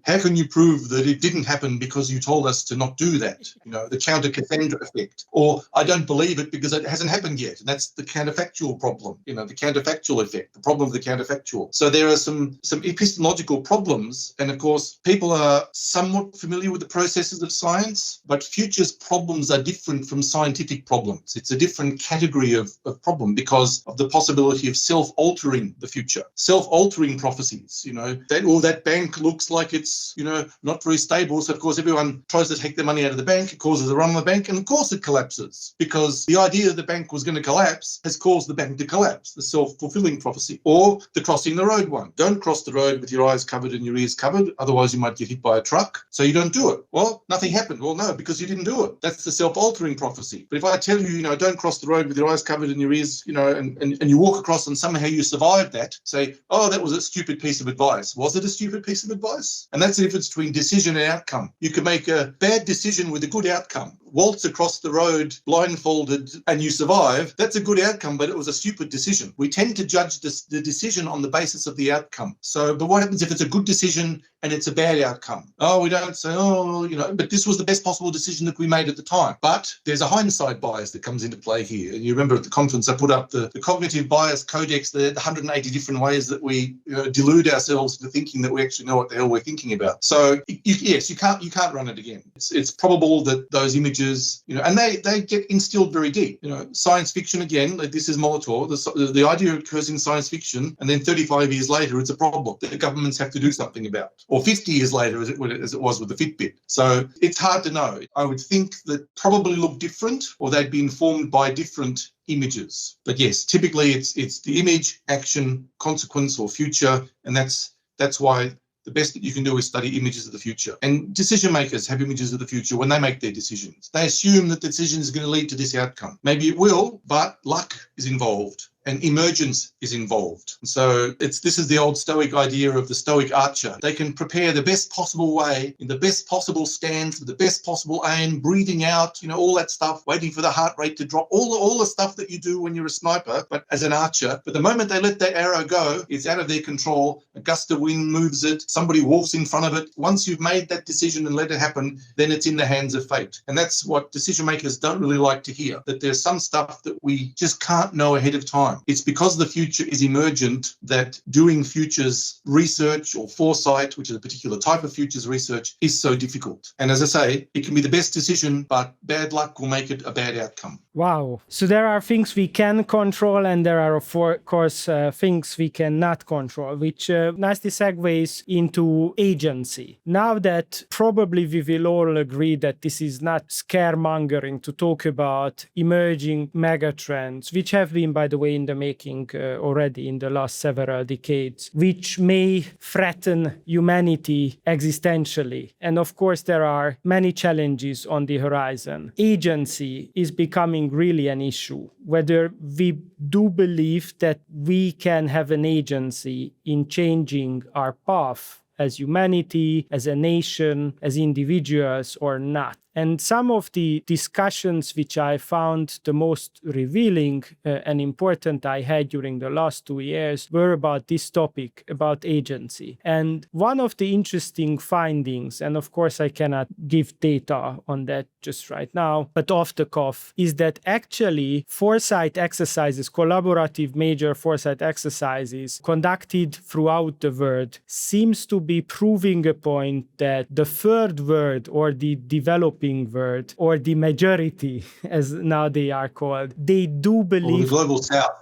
how can you prove that it didn't happen because you told us to not do that? The counter Cassandra effect. Or I don't believe it because it hasn't happened yet. And that's the counterfactual problem. The counterfactual effect, the problem of the counterfactual. So there are some epistemological problems, and of course people are somewhat familiar with the processes of science, but futures problems are different from scientific problems. It's a different category of problem because of the possibility of self-altering the future, self-altering prophecies. That bank looks like it's not very stable, so of course everyone tries to take their money out of the bank. It causes a run on the bank, and of course it collapses because the idea that the bank was going to collapse has caused the bank to collapse, the self-fulfilling prophecy. Or the crossing the road one. Don't cross the road with your eyes covered and your ears covered, otherwise you might get hit by a truck. So you don't do it. Well, nothing happened. Well, no, because you didn't do it. That's the self-altering prophecy. But if I tell you, don't cross the road with your eyes covered and your ears, and you walk across and somehow you survived that, say, oh, that was a stupid piece of advice. Was it a stupid piece of advice? And that's the difference between decision and outcome. You can make a bad decision with a good outcome. Waltz across the road blindfolded and you survive, that's a good outcome, but it was a stupid decision. We tend to judge the decision on the basis of the outcome. But what happens if it's a good decision and it's a bad outcome? Oh, we don't say, but this was the best possible decision that we made at the time. But there's a hindsight bias that comes into play here. And you remember at the conference I put up the cognitive bias codex, the 180 different ways that we delude ourselves into thinking that we actually know what the hell we're thinking about. So yes, you can't run it again. It's probable that those images, and they get instilled very deep. Science fiction again, like this is Molitor. The idea occurs in science fiction, and then 35 years later, it's a problem that the governments have to do something about. Or 50 years later, as it was with the Fitbit. So it's hard to know. I would think that probably look different, or they'd be informed by different images. But yes, typically it's the image, action, consequence, or future, and that's why the best that you can do is study images of the future. And decision makers have images of the future when they make their decisions. They assume that the decision is going to lead to this outcome. Maybe it will, but luck is involved. And emergence is involved. So this is the old Stoic idea of the Stoic archer. They can prepare the best possible way, in the best possible stance, with the best possible aim, breathing out, all that stuff, waiting for the heart rate to drop, all the stuff that you do when you're a sniper, but as an archer. But the moment they let that arrow go, it's out of their control. A gust of wind moves it. Somebody walks in front of it. Once you've made that decision and let it happen, then it's in the hands of fate. And that's what decision makers don't really like to hear, that there's some stuff that we just can't know ahead of time. It's because the future is emergent that doing futures research or foresight, which is a particular type of futures research, is so difficult. And as I say, it can be the best decision, but bad luck will make it a bad outcome. Wow. So there are things we can control, and there are, of course, things we cannot control, which nicely segues into agency. Now that probably we will all agree that this is not scaremongering to talk about emerging megatrends, which have been, by the way, in the making already in the last several decades, which may threaten humanity existentially. And of course, there are many challenges on the horizon. Agency is becoming really an issue, whether we do believe that we can have an agency in changing our path as humanity, as a nation, as individuals, or not. And some of the discussions which I found the most revealing and important I had during the last 2 years were about this topic, about agency. And one of the interesting findings, and of course I cannot give data on that just right now, but off the cuff, is that actually foresight exercises, collaborative major foresight exercises conducted throughout the world seems to be proving a point that the third world or the developing world or the majority, as now they are called, they do believe... Or the global south.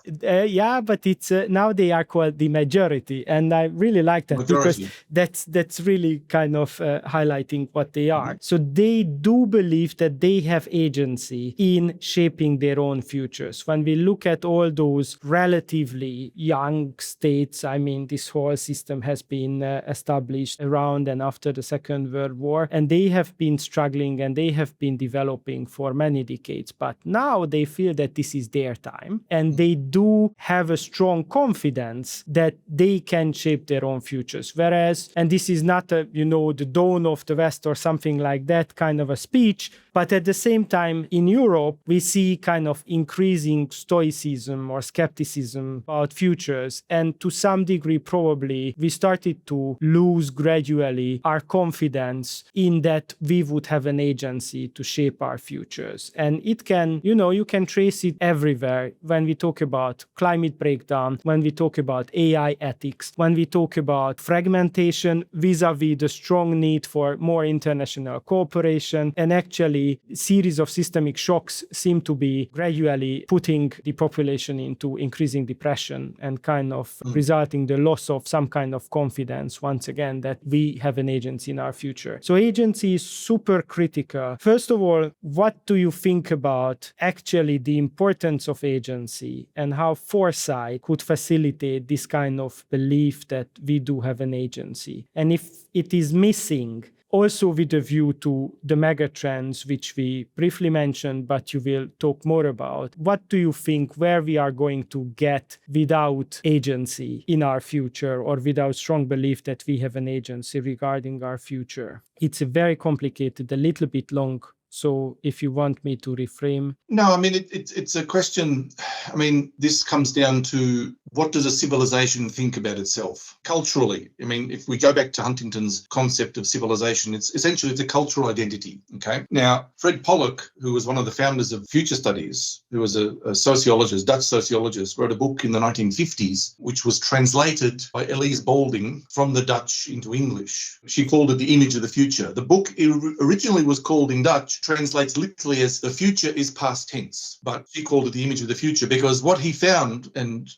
Yeah, but it's now they are called the majority. And I really like that Majority. because that's really kind of highlighting what they are. So they do believe that they have agency in shaping their own futures. When we look at all those relatively young states, I mean, this whole system has been established around and after the Second World War, and they have been struggling and they have been developing for many decades. But now they feel that this is their time, and they do have a strong confidence that they can shape their own futures. Whereas, and this is not a, the dawn of the West or something like that kind of a speech, but at the same time, in Europe, we see kind of increasing stoicism or skepticism about futures. And to some degree, probably, we started to lose gradually our confidence in that we would have an agency to shape our futures. And it can, you can trace it everywhere when we talk about climate breakdown, when we talk about AI ethics, when we talk about fragmentation vis-a-vis the strong need for more international cooperation, and actually series of systemic shocks seem to be gradually putting the population into increasing depression and kind of resulting the loss of some kind of confidence once again that we have an agency in our future. So agency is super critical. First of all, what do you think about actually the importance of agency and how foresight could facilitate this kind of belief that we do have an agency? And if it is missing, also with a view to the megatrends, which we briefly mentioned, but you will talk more about. What do you think where we are going to get without agency in our future, or without strong belief that we have an agency regarding our future? It's a very complicated, a little bit long. So if you want me to reframe. No, I mean, it's a question. I mean, this comes down to what does a civilization think about itself culturally? I mean, if we go back to Huntington's concept of civilization, it's essentially a cultural identity. Okay. Now, Fred Pollock, who was one of the founders of future studies, who was a sociologist, Dutch sociologist, wrote a book in the 1950s, which was translated by Elise Balding from the Dutch into English. She called it The Image of the Future. The book originally was called in Dutch, translates literally as the future is past tense, but she called it the image of the future because what he found, and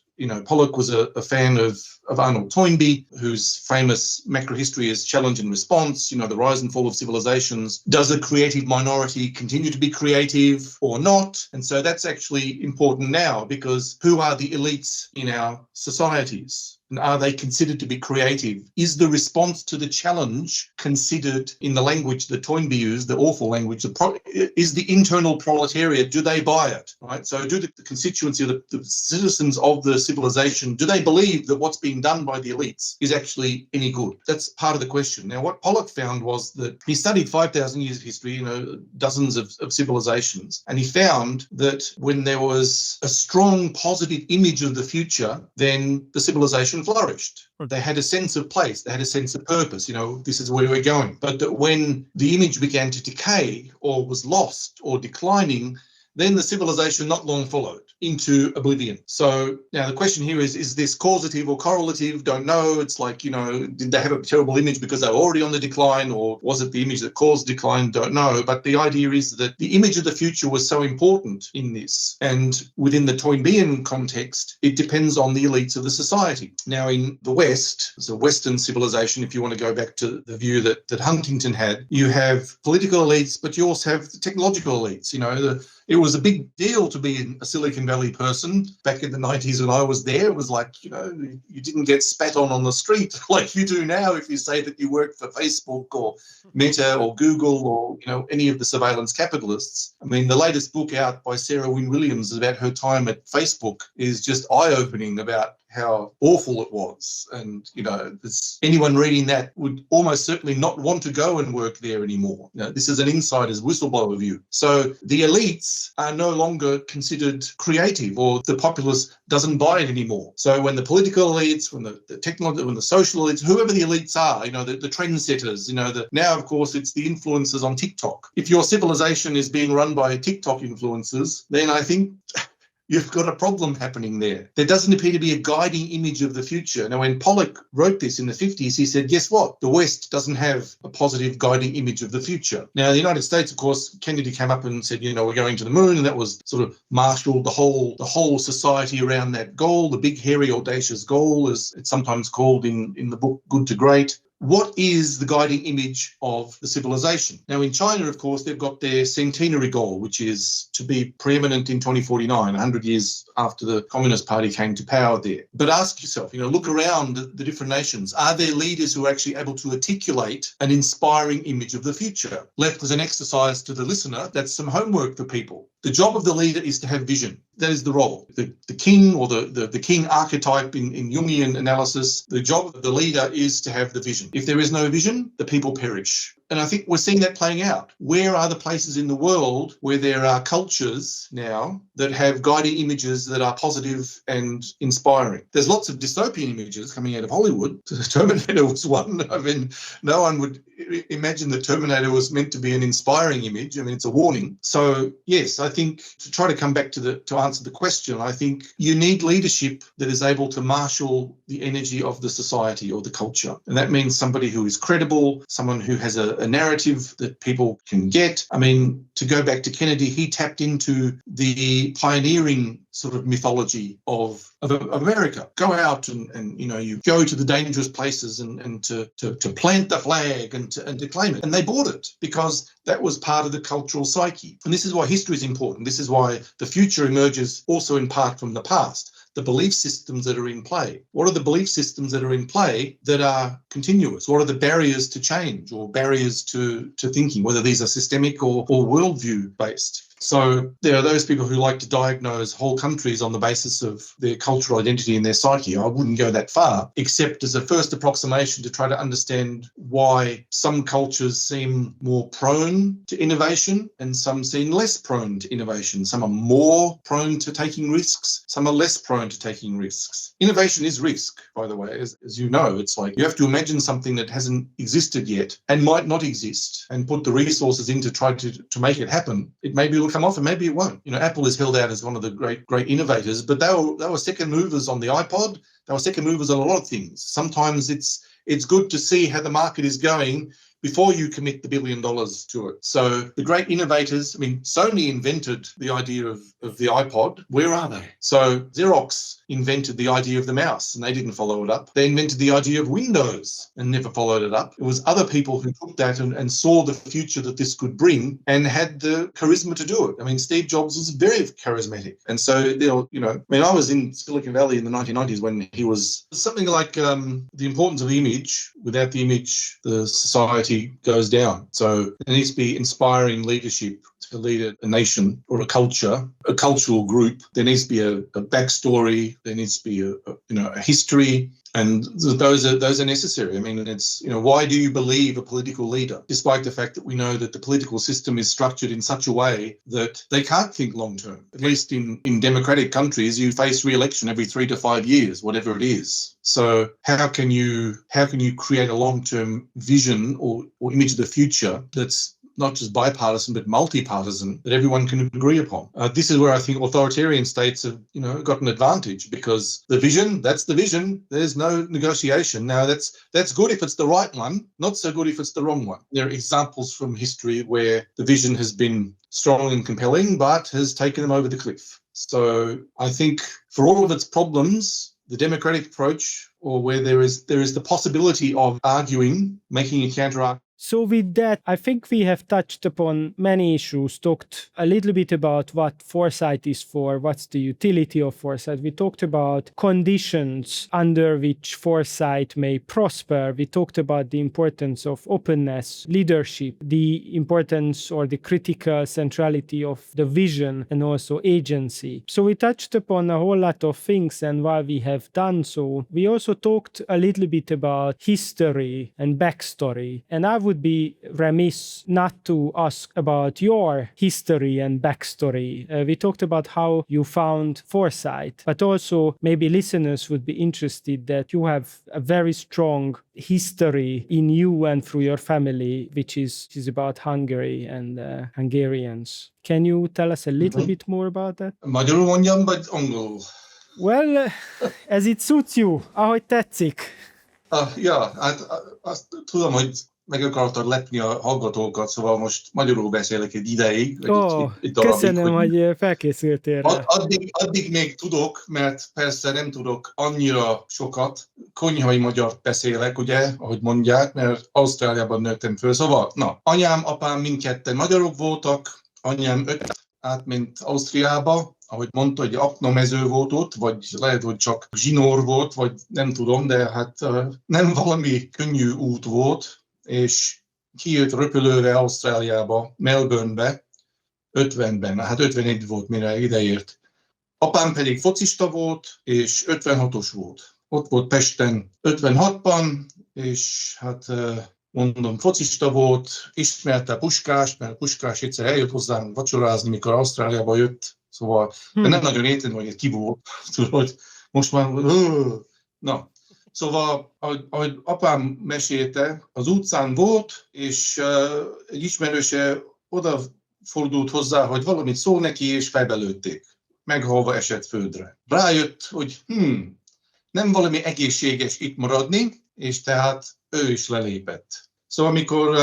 Pollock was a fan of Arnold Toynbee, whose famous macro history is Challenge and Response, the rise and fall of civilizations. Does a creative minority continue to be creative or not? And so that's actually important now, because who are the elites in our societies? And are they considered to be creative? Is the response to the challenge considered in the language that Toynbee used, the awful language, is the internal proletariat, do they buy it? Right? So do the constituency, the citizens of the civilization, do they believe that what's being done by the elites is actually any good? That's part of the question. Now, what Pollock found was that he studied 5,000 years of history, dozens of civilizations, and he found that when there was a strong positive image of the future, then the civilization flourished. They had a sense of place, they had a sense of purpose, this is where we're going. But that when the image began to decay or was lost or declining, then the civilization not long followed into oblivion. So now the question here is this causative or correlative? Don't know. It's like, did they have a terrible image because they were already on the decline, or was it the image that caused decline? Don't know. But the idea is that the image of the future was so important in this. And within the Toynbean context, it depends on the elites of the society. Now in the West, it's a Western civilization, if you want to go back to the view that Huntington had, you have political elites, but you also have the technological elites. It was a big deal to be a Silicon Valley person back in the 90s when I was there. It was like, you didn't get spat on the street like you do now if you say that you worked for Facebook or Meta or Google or, any of the surveillance capitalists. I mean, the latest book out by Sarah Wynne Williams about her time at Facebook is just eye-opening about how awful it was. And, anyone reading that would almost certainly not want to go and work there anymore. This is an insider's whistleblower view. So the elites are no longer considered creative, or the populace doesn't buy it anymore. So when the political elites, when the technology, when the social elites, whoever the elites are, the trendsetters, now of course it's the influencers on TikTok. If your civilization is being run by TikTok influencers, then I think you've got a problem happening there. There doesn't appear to be a guiding image of the future. Now, when Pollock wrote this in the 50s, he said, guess what? The West doesn't have a positive guiding image of the future. Now, the United States, of course, Kennedy came up and said, we're going to the moon, and that was sort of marshaled the whole society around that goal, the big, hairy, audacious goal, as it's sometimes called in the book Good to Great. What is the guiding image of the civilization? Now, in China, of course, they've got their centenary goal, which is to be preeminent in 2049, 100 years after the Communist Party came to power there. But ask yourself, look around the different nations. Are there leaders who are actually able to articulate an inspiring image of the future? Left as an exercise to the listener, that's some homework for people. The job of the leader is to have vision. That is the role. The king, or the king archetype in Jungian analysis, the job of the leader is to have the vision. If there is no vision, the people perish. And I think we're seeing that playing out. Where are the places in the world where there are cultures now that have guiding images that are positive and inspiring? There's lots of dystopian images coming out of Hollywood. Terminator was one. I mean, no one would imagine that Terminator was meant to be an inspiring image. I mean, it's a warning. So yes, I think to try to come back to answer the question, I think you need leadership that is able to marshal the energy of the society or the culture. And that means somebody who is credible, someone who has a narrative that people can get. I mean, to go back to Kennedy, he tapped into the pioneering sort of mythology of America. Go out and you go to the dangerous places and to plant the flag and to claim it. And they bought it because that was part of the cultural psyche. And this is why history is important. This is why the future emerges also in part from the past. The belief systems that are in play. What are the belief systems that are in play that are continuous? What are the barriers to change or barriers to thinking, whether these are systemic or worldview based? So there are those people who like to diagnose whole countries on the basis of their cultural identity and their psyche. I wouldn't go that far, except as a first approximation to try to understand why some cultures seem more prone to innovation and some seem less prone to innovation. Some are more prone to taking risks, some are less prone to taking risks. Innovation is risk, by the way, as you know. It's like you have to imagine something that hasn't existed yet and might not exist and put the resources in to try to make it happen. It maybe will come off and maybe it won't. Apple is held out as one of the great innovators, but they were second movers on the iPod. They were second movers on a lot of things. Sometimes it's good to see how the market is going before you commit the $1 billion to it. So the great innovators, Sony invented the idea of the iPod. Where are they? So Xerox invented the idea of the mouse and they didn't follow it up. They invented the idea of Windows and never followed it up. It was other people who took that and saw the future that this could bring and had the charisma to do it. Steve Jobs was very charismatic. And so, I was in Silicon Valley in the 1990s when he was something like the importance of image. Without the image, the society goes down. So there needs to be inspiring leadership to lead a nation or a culture, a cultural group. There needs to be a backstory. There needs to be a history, and those are necessary. It's why do you believe a political leader, despite the fact that we know that the political system is structured in such a way that they can't think long term. At least in democratic countries, you face re-election every 3 to 5 years, whatever it is. So how can you create a long term vision or image of the future that's not just bipartisan, but multi-partisan that everyone can agree upon? This is where I think authoritarian states have, got an advantage because the vision, that's the vision. There's no negotiation. Now, that's good if it's the right one, not so good if it's the wrong one. There are examples from history where the vision has been strong and compelling, but has taken them over the cliff. So I think for all of its problems, the democratic approach, or where there is the possibility of arguing, making a counter-argument. So with that, I think we have touched upon many issues, talked a little bit about what foresight is for, what's the utility of foresight. We talked about conditions under which foresight may prosper. We talked about the importance of openness, leadership, the importance or the critical centrality of the vision and also agency. So we touched upon a whole lot of things, and while we have done so, we also talked a little bit about history and backstory. And I would be remiss not to ask about your history and backstory. We talked about how you found foresight, but also maybe listeners would be interested that you have a very strong history in you and through your family, which is about Hungary and Hungarians. Can you tell us a little bit more about that? Magyarul mondjam, vagy angolul? Well, as it suits you, ahogy tetszik. Hát azt tudom, hogy meg akartad lepni a hallgatókat, szóval most magyarul beszélek egy ideig. Köszönöm, hogy felkészültél rá. Addig még tudok, mert persze nem tudok annyira sokat. Konyhai magyart beszélek, ugye, ahogy mondják, mert Ausztráliában nőttem föl. Szóval, anyám, apám mindketten magyarok voltak, anyám átment Ausztriába, ahogy mondta, hogy aknamező volt ott, vagy lehet, hogy csak zsinór volt, vagy nem tudom, de hát nem valami könnyű út volt, és kijött röpülőre Ausztráliába, Melbournebe, 50-ben, hát 51 volt, mire ideért. Apám pedig focista volt, és 56-os volt. Ott volt Pesten 56-ban, és hát mondom, focista volt, ismerte Puskást, mert Puskás egyszer eljött hozzám vacsorázni, mikor Ausztráliába jött, szóval nem nagyon értem, hogy ki volt, tudod, most már, Szóval, ahogy apám mesélte, az utcán volt, és egy ismerőse odafordult hozzá, hogy valamit szól neki, és felbelőtték. Meghalva esett földre. Rájött, hogy nem valami egészséges itt maradni, és tehát ő is lelépett. Szóval amikor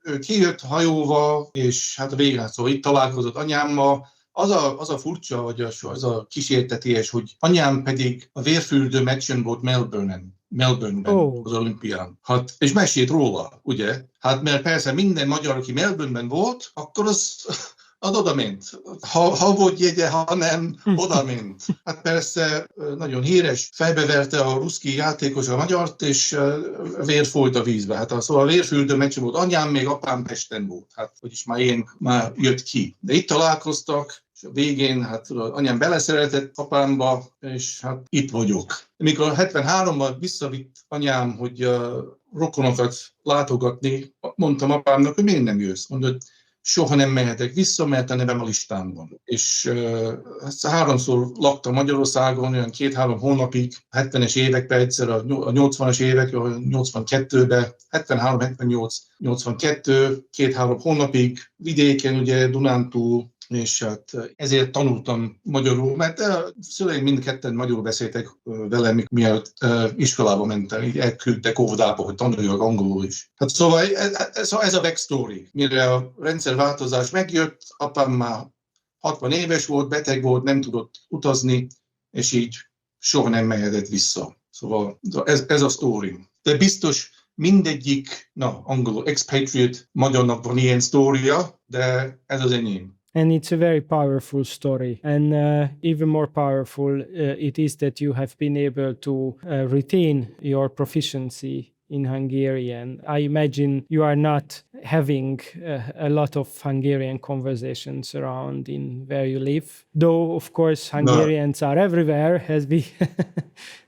ő kijött hajóval, és hát a végén itt találkozott anyámmal, az a furcsa, vagy az a kísérteties, hogy anyám pedig a vérfürdő meccsen volt Melbourneben, az olimpián. Hát, és mesélt róla, ugye? Hát mert persze minden magyar, aki Melbourneben volt, akkor az odament. Ha volt jegye, ha nem, odament. Hát persze nagyon híres, fejbeverte a ruszki játékos a magyart, és vér folyt a vízbe. Hát szóval a vérfürdő meccsen volt anyám, még apám Pesten volt. Hát, vagyis már jött ki. De itt találkoztak, és a végén hát anyám beleszeretett apámba, és hát itt vagyok. Amikor 73-ban visszavitt anyám, hogy rokonokat látogatni, mondtam apámnak, hogy miért nem jössz? Mondod, soha nem mehetek vissza, mert a nevem a listán van. És 3-szor laktam Magyarországon, olyan 2-3 hónapig, 70-es években egyszer, a 80-as évek, 82-ben, 73, 78, 82, 2-3 hónapig vidéken, ugye Dunántúl, és hát ezért tanultam magyarul, mert a szüleim mindketten magyarul beszéltek velem, mielőtt iskolába mentem, így elküldtek óvodába, hogy tanuljak angolul is. Hát szóval ez a backstory. Mire a rendszerváltozás megjött, apám már 60 éves volt, beteg volt, nem tudott utazni, és így soha nem mehetett vissza. Szóval ez a story. De biztos mindegyik, angolul expatriate magyarnak van ilyen sztória, de ez az enyém. And it's a very powerful story. And even more powerful it is that you have been able to retain your proficiency in Hungarian. I imagine you are not having a lot of Hungarian conversations around in where you live. Though, of course, Hungarians are everywhere, as we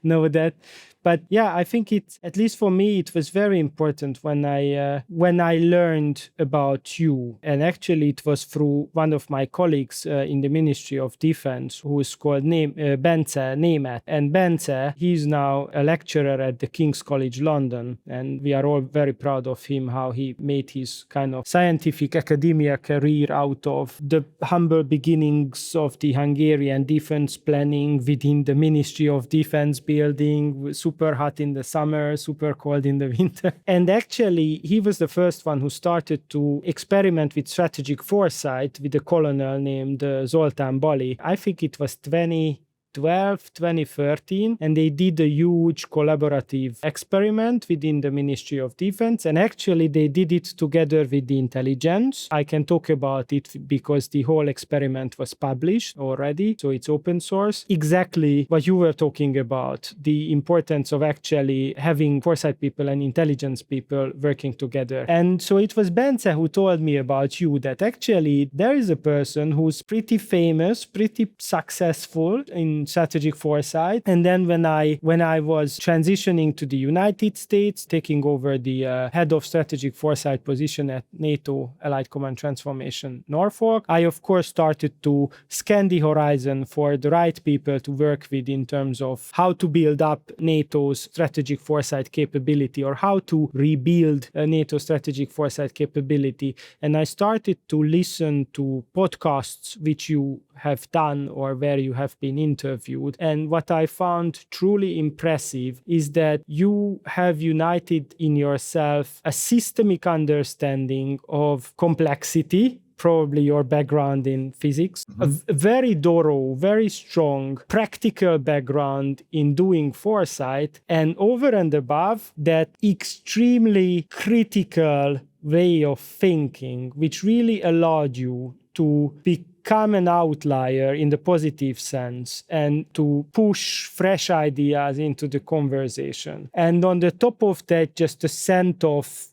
know that. But yeah, I think at least for me, it was very important when I learned about you. And actually, it was through one of my colleagues in the Ministry of Defense, who is called Bence Németh. And Bence, he's now a lecturer at the King's College London. And we are all very proud of him, how he made his kind of scientific academia career out of the humble beginnings of the Hungarian defense planning within the Ministry of Defense building, super hot in the summer, super cold in the winter. And actually, he was the first one who started to experiment with strategic foresight with a colonel named Zoltán Bali. I think it was 20 2013, and they did a huge collaborative experiment within the Ministry of Defense. And actually, they did it together with the intelligence. I can talk about it because the whole experiment was published already, so it's open source. Exactly what you were talking about, the importance of actually having foresight people and intelligence people working together. And so it was Bence who told me about you, that actually there is a person who's pretty famous, pretty successful in strategic foresight. And then when I was transitioning to the United States, taking over the head of strategic foresight position at NATO Allied Command Transformation Norfolk, I of course started to scan the horizon for the right people to work with in terms of how to build up NATO's strategic foresight capability, or how to rebuild a NATO strategic foresight capability. And I started to listen to podcasts which you have done or where you have been interviewed. And what I found truly impressive is that you have united in yourself a systemic understanding of complexity, probably your background in physics, a very thorough, very strong, practical background in doing foresight, and over and above that extremely critical way of thinking, which really allowed you to become an outlier in the positive sense and to push fresh ideas into the conversation. And on the top of that, just a sense of,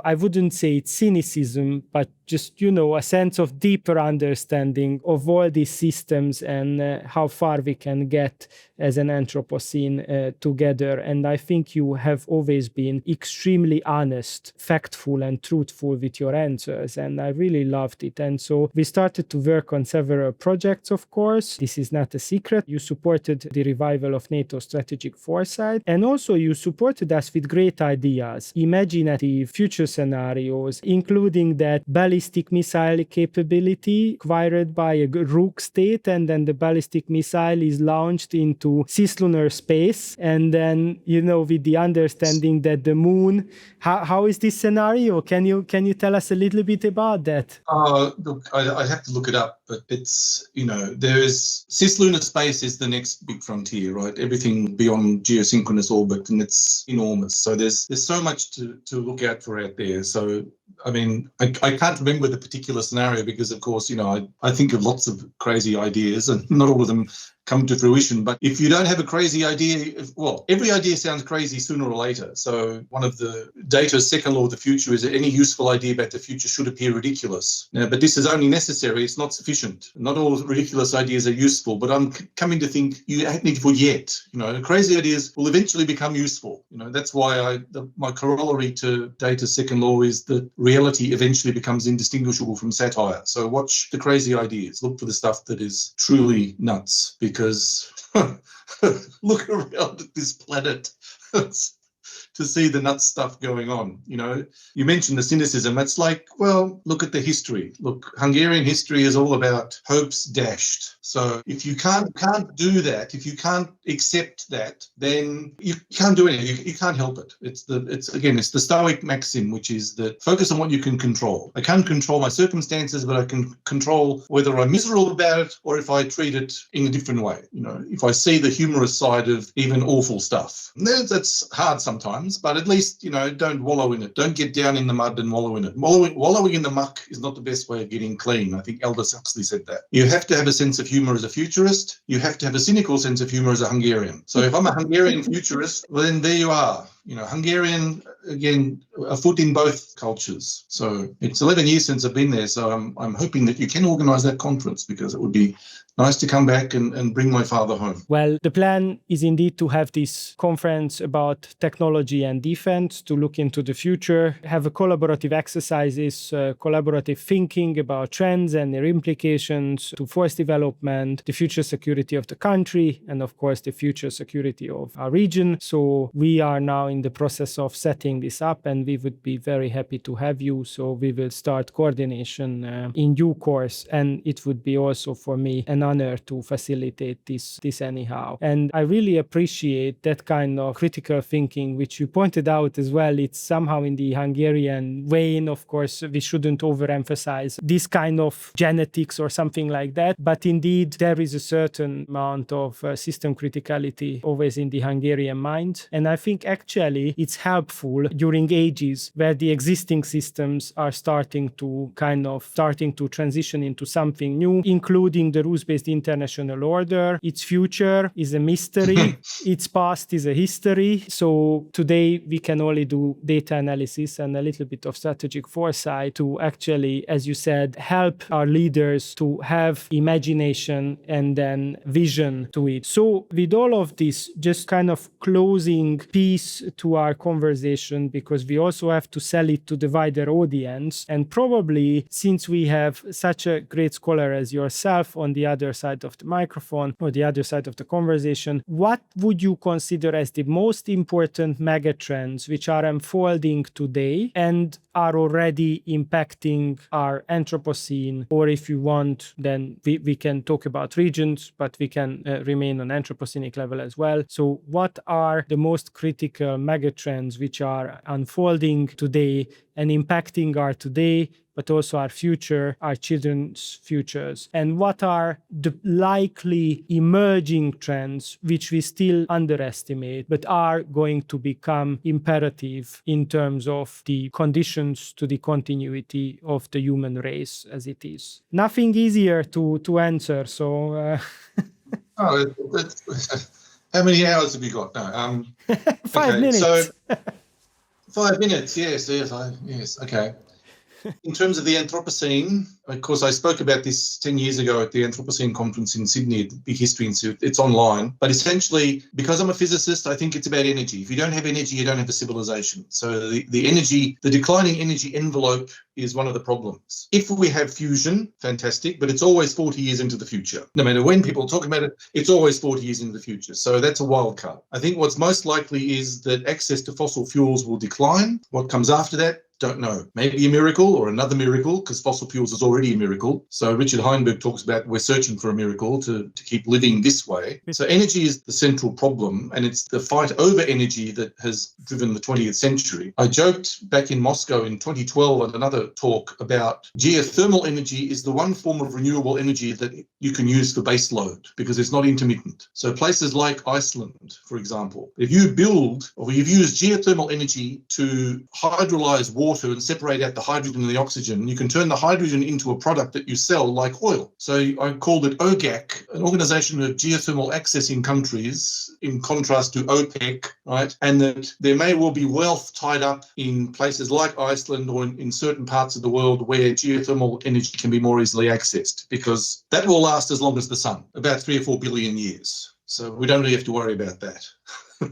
I wouldn't say it's cynicism, but just, a sense of deeper understanding of all these systems and how far we can get as an Anthropocene together. And I think you have always been extremely honest, factful, and truthful with your answers. And I really loved it. And so we started to work on several projects, of course. This is not a secret. You supported the revival of NATO strategic foresight. And also you supported us with great ideas, imaginative future scenarios, including that ballistic missile capability acquired by a rogue state, and then the ballistic missile is launched into cislunar space, and then with the understanding that the moon, how is this scenario? Can you tell us a little bit about that? Look, I have to look it up, but it's there is cislunar space is the next big frontier, right? Everything beyond geosynchronous orbit, and it's enormous. So there's so much to look out for out there. So I mean, I can't remember the particular scenario because, of course, I think of lots of crazy ideas and not all of them come to fruition. But if you don't have a crazy idea, every idea sounds crazy sooner or later. So one of the Data's second law of the future is that any useful idea about the future should appear ridiculous. Now, but this is only necessary. It's not sufficient. Not all ridiculous ideas are useful, but I'm coming to think you need to forget. Crazy ideas will eventually become useful. That's why my corollary to Data's second law is that reality eventually becomes indistinguishable from satire. So watch the crazy ideas. Look for the stuff that is truly nuts, because look around at this planet to see the nuts stuff going on. You mentioned the cynicism. It's like, look at the history. Look, Hungarian history is all about hopes dashed. So if you can't do that, if you can't accept that, then you can't do anything. You can't help it. It's the Stoic maxim, which is that focus on what you can control. I can't control my circumstances, but I can control whether I'm miserable about it or if I treat it in a different way. If I see the humorous side of even awful stuff. That's hard sometimes, but at least, don't wallow in it. Don't get down in the mud and wallow in it. Wallowing in the muck is not the best way of getting clean. I think Aldous Huxley said that. You have to have a sense of humor as a futurist. You have to have a cynical sense of humor as a Hungarian. So if I'm a Hungarian futurist, well, then there you are. Hungarian, again, a foot in both cultures. So it's 11 years since I've been there. So I'm hoping that you can organise that conference, because it would be nice to come back and bring my father home. Well, the plan is indeed to have this conference about technology and defense, to look into the future, have a collaborative exercises, collaborative thinking about trends and their implications to force development, the future security of the country, and of course the future security of our region. So we are now in in the process of setting this up, and we would be very happy to have you. So we will start coordination in due course, and it would be also for me an honor to facilitate this anyhow. And I really appreciate that kind of critical thinking, which you pointed out as well. It's somehow in the Hungarian vein. Of course, we shouldn't overemphasize this kind of genetics or something like that, but indeed there is a certain amount of system criticality always in the Hungarian mind. And I think actually it's helpful during ages where the existing systems are starting to transition into something new, including the rules-based international order. Its future is a mystery. Its past is a history. So today we can only do data analysis and a little bit of strategic foresight to actually, as you said, help our leaders to have imagination and then vision to it. So with all of this, just kind of closing piece to our conversation, because we also have to sell it to the wider audience. And probably since we have such a great scholar as yourself on the other side of the microphone or the other side of the conversation, what would you consider as the most important megatrends which are unfolding today and are already impacting our Anthropocene? Or if you want, then we can talk about regions, but we can remain on Anthropocenic level as well. So what are the most critical megatrends which are unfolding today and impacting our today, but also our future, our children's futures? And what are the likely emerging trends which we still underestimate, but are going to become imperative in terms of the conditions to the continuity of the human race as it is? Nothing easier to answer, so... How many hours have you got? No, 5 minutes. So 5 minutes, yes, okay. In terms of the Anthropocene, of course, I spoke about this 10 years ago at the Anthropocene conference in Sydney, the Big History Institute. It's online. But essentially, because I'm a physicist, I think it's about energy. If you don't have energy, you don't have a civilization. So the declining energy envelope is one of the problems. If we have fusion, fantastic, but it's always 40 years into the future. No matter when people talk about it, it's always 40 years into the future. So that's a wild card. I think what's most likely is that access to fossil fuels will decline. What comes after that? Don't know. Maybe a miracle or another miracle, because fossil fuels is already a miracle. So Richard Heinberg talks about we're searching for a miracle to keep living this way. So energy is the central problem, and it's the fight over energy that has driven the 20th century. I joked back in Moscow in 2012 at another talk about geothermal energy is the one form of renewable energy that you can use for base load because it's not intermittent. So places like Iceland, for example, if you build or you've used geothermal energy to hydrolyze water and separate out the hydrogen and the oxygen, you can turn the hydrogen into a product that you sell like oil. So I called it OGAC, an Organization of Geothermal Accessing Countries, in contrast to OPEC, right? And that there may well be wealth tied up in places like Iceland or in certain parts of the world where geothermal energy can be more easily accessed, because that will last as long as the sun, about 3 or 4 billion years. So we don't really have to worry about that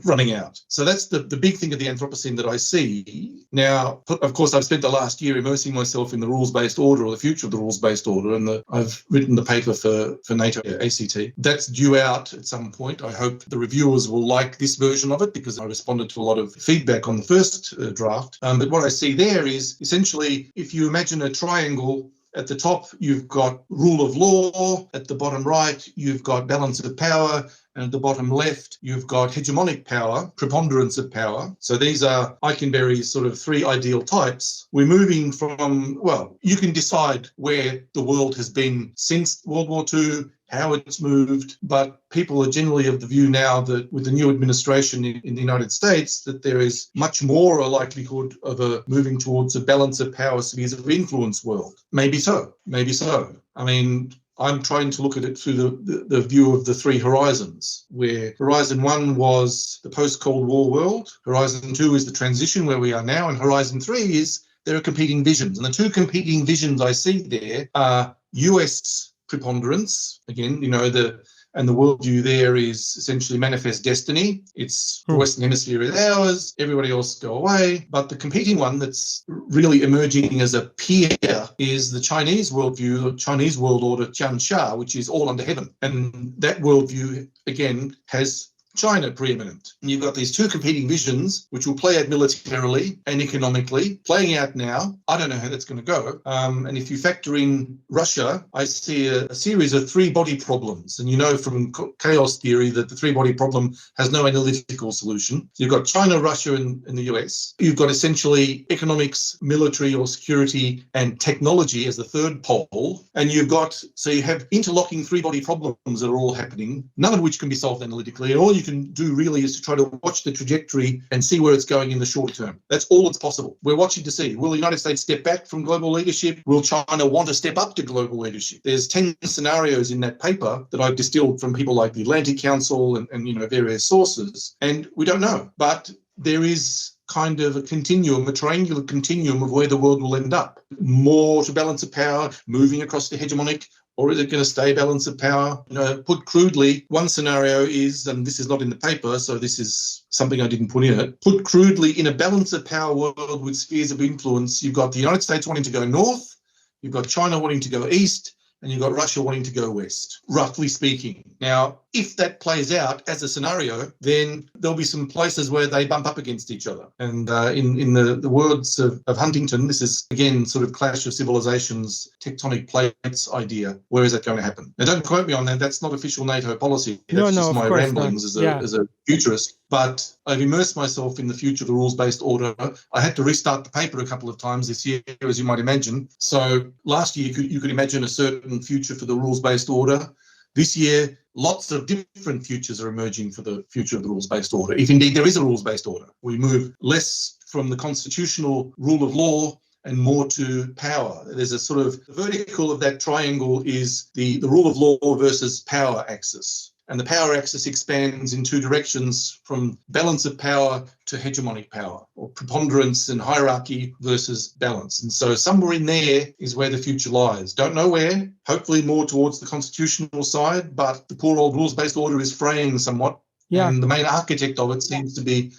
running out. So that's the big thing of the Anthropocene that I see. Now, of course, I've spent the last year immersing myself in the rules-based order, or the future of the rules-based order, and I've written the paper for NATO ACT. That's due out at some point. I hope the reviewers will like this version of it, because I responded to a lot of feedback on the first draft. But what I see there is essentially, if you imagine a triangle, at the top, you've got rule of law. At the bottom right, you've got balance of power. And at the bottom left, you've got hegemonic power, preponderance of power. So these are Eikenberry's sort of 3 ideal types. We're moving from, well, you can decide where the world has been since World War II, how it's moved, but people are generally of the view now that with the new administration in the United States, that there is much more a likelihood of a moving towards a balance of power, spheres of influence world. Maybe so, maybe so. I mean, I'm trying to look at it through the view of the 3 horizons, where Horizon 1 was the post-Cold War world, Horizon 2 is the transition where we are now, and Horizon 3 is there are competing visions. And the 2 competing visions I see there are US preponderance, again, you know, the worldview there is essentially manifest destiny. It's the Western Hemisphere is ours, everybody else go away. But the competing one that's really emerging as a peer is the Chinese worldview, the Chinese world order, Tiansha, which is all under heaven. And that worldview, again, has China preeminent. And you've got these two competing visions, which will play out militarily and economically, playing out now. I don't know how that's going to go. And if you factor in Russia, I see a series of three-body problems. And you know from chaos theory that the three-body problem has no analytical solution. So you've got China, Russia, and the US. You've got essentially economics, military or security, and technology as the third pole. And you have interlocking three-body problems that are all happening, none of which can be solved analytically. And all you can do really is to try to watch the trajectory and see where it's going in the short term. That's all that's possible. We're watching to see, will the United States step back from global leadership? Will China want to step up to global leadership? There's 10 scenarios in that paper that I've distilled from people like the Atlantic Council and various sources. And we don't know. But there is kind of a triangular continuum of where the world will end up. More to balance of power, moving across to hegemonic, or is it going to stay balance of power? Put crudely, one scenario is, and this is not in the paper, so this is something I didn't put in it. Put crudely, in a balance of power world with spheres of influence, you've got the United States wanting to go north, you've got China wanting to go east, and you've got Russia wanting to go west, roughly speaking. Now, if that plays out as a scenario, then there'll be some places where they bump up against each other. And in the words of Huntington, this is, again, sort of clash of civilizations, tectonic plates idea. Where is that going to happen? Now, don't quote me on that. That's not official NATO policy. That's just my ramblings as a futurist. But I've immersed myself in the future of the rules-based order. I had to restart the paper a couple of times this year, as you might imagine. So last year, you could imagine a certain future for the rules-based order. This year, lots of different futures are emerging for the future of the rules-based order, if indeed there is a rules-based order. We move less from the constitutional rule of law and more to power. There's a sort of, the vertical of that triangle is the rule of law versus power axis. And the power axis expands in two directions, from balance of power to hegemonic power, or preponderance and hierarchy versus balance. And so somewhere in there is where the future lies. Don't know where, hopefully more towards the constitutional side, but the poor old rules-based order is fraying somewhat. Yeah. And the main architect of it seems to be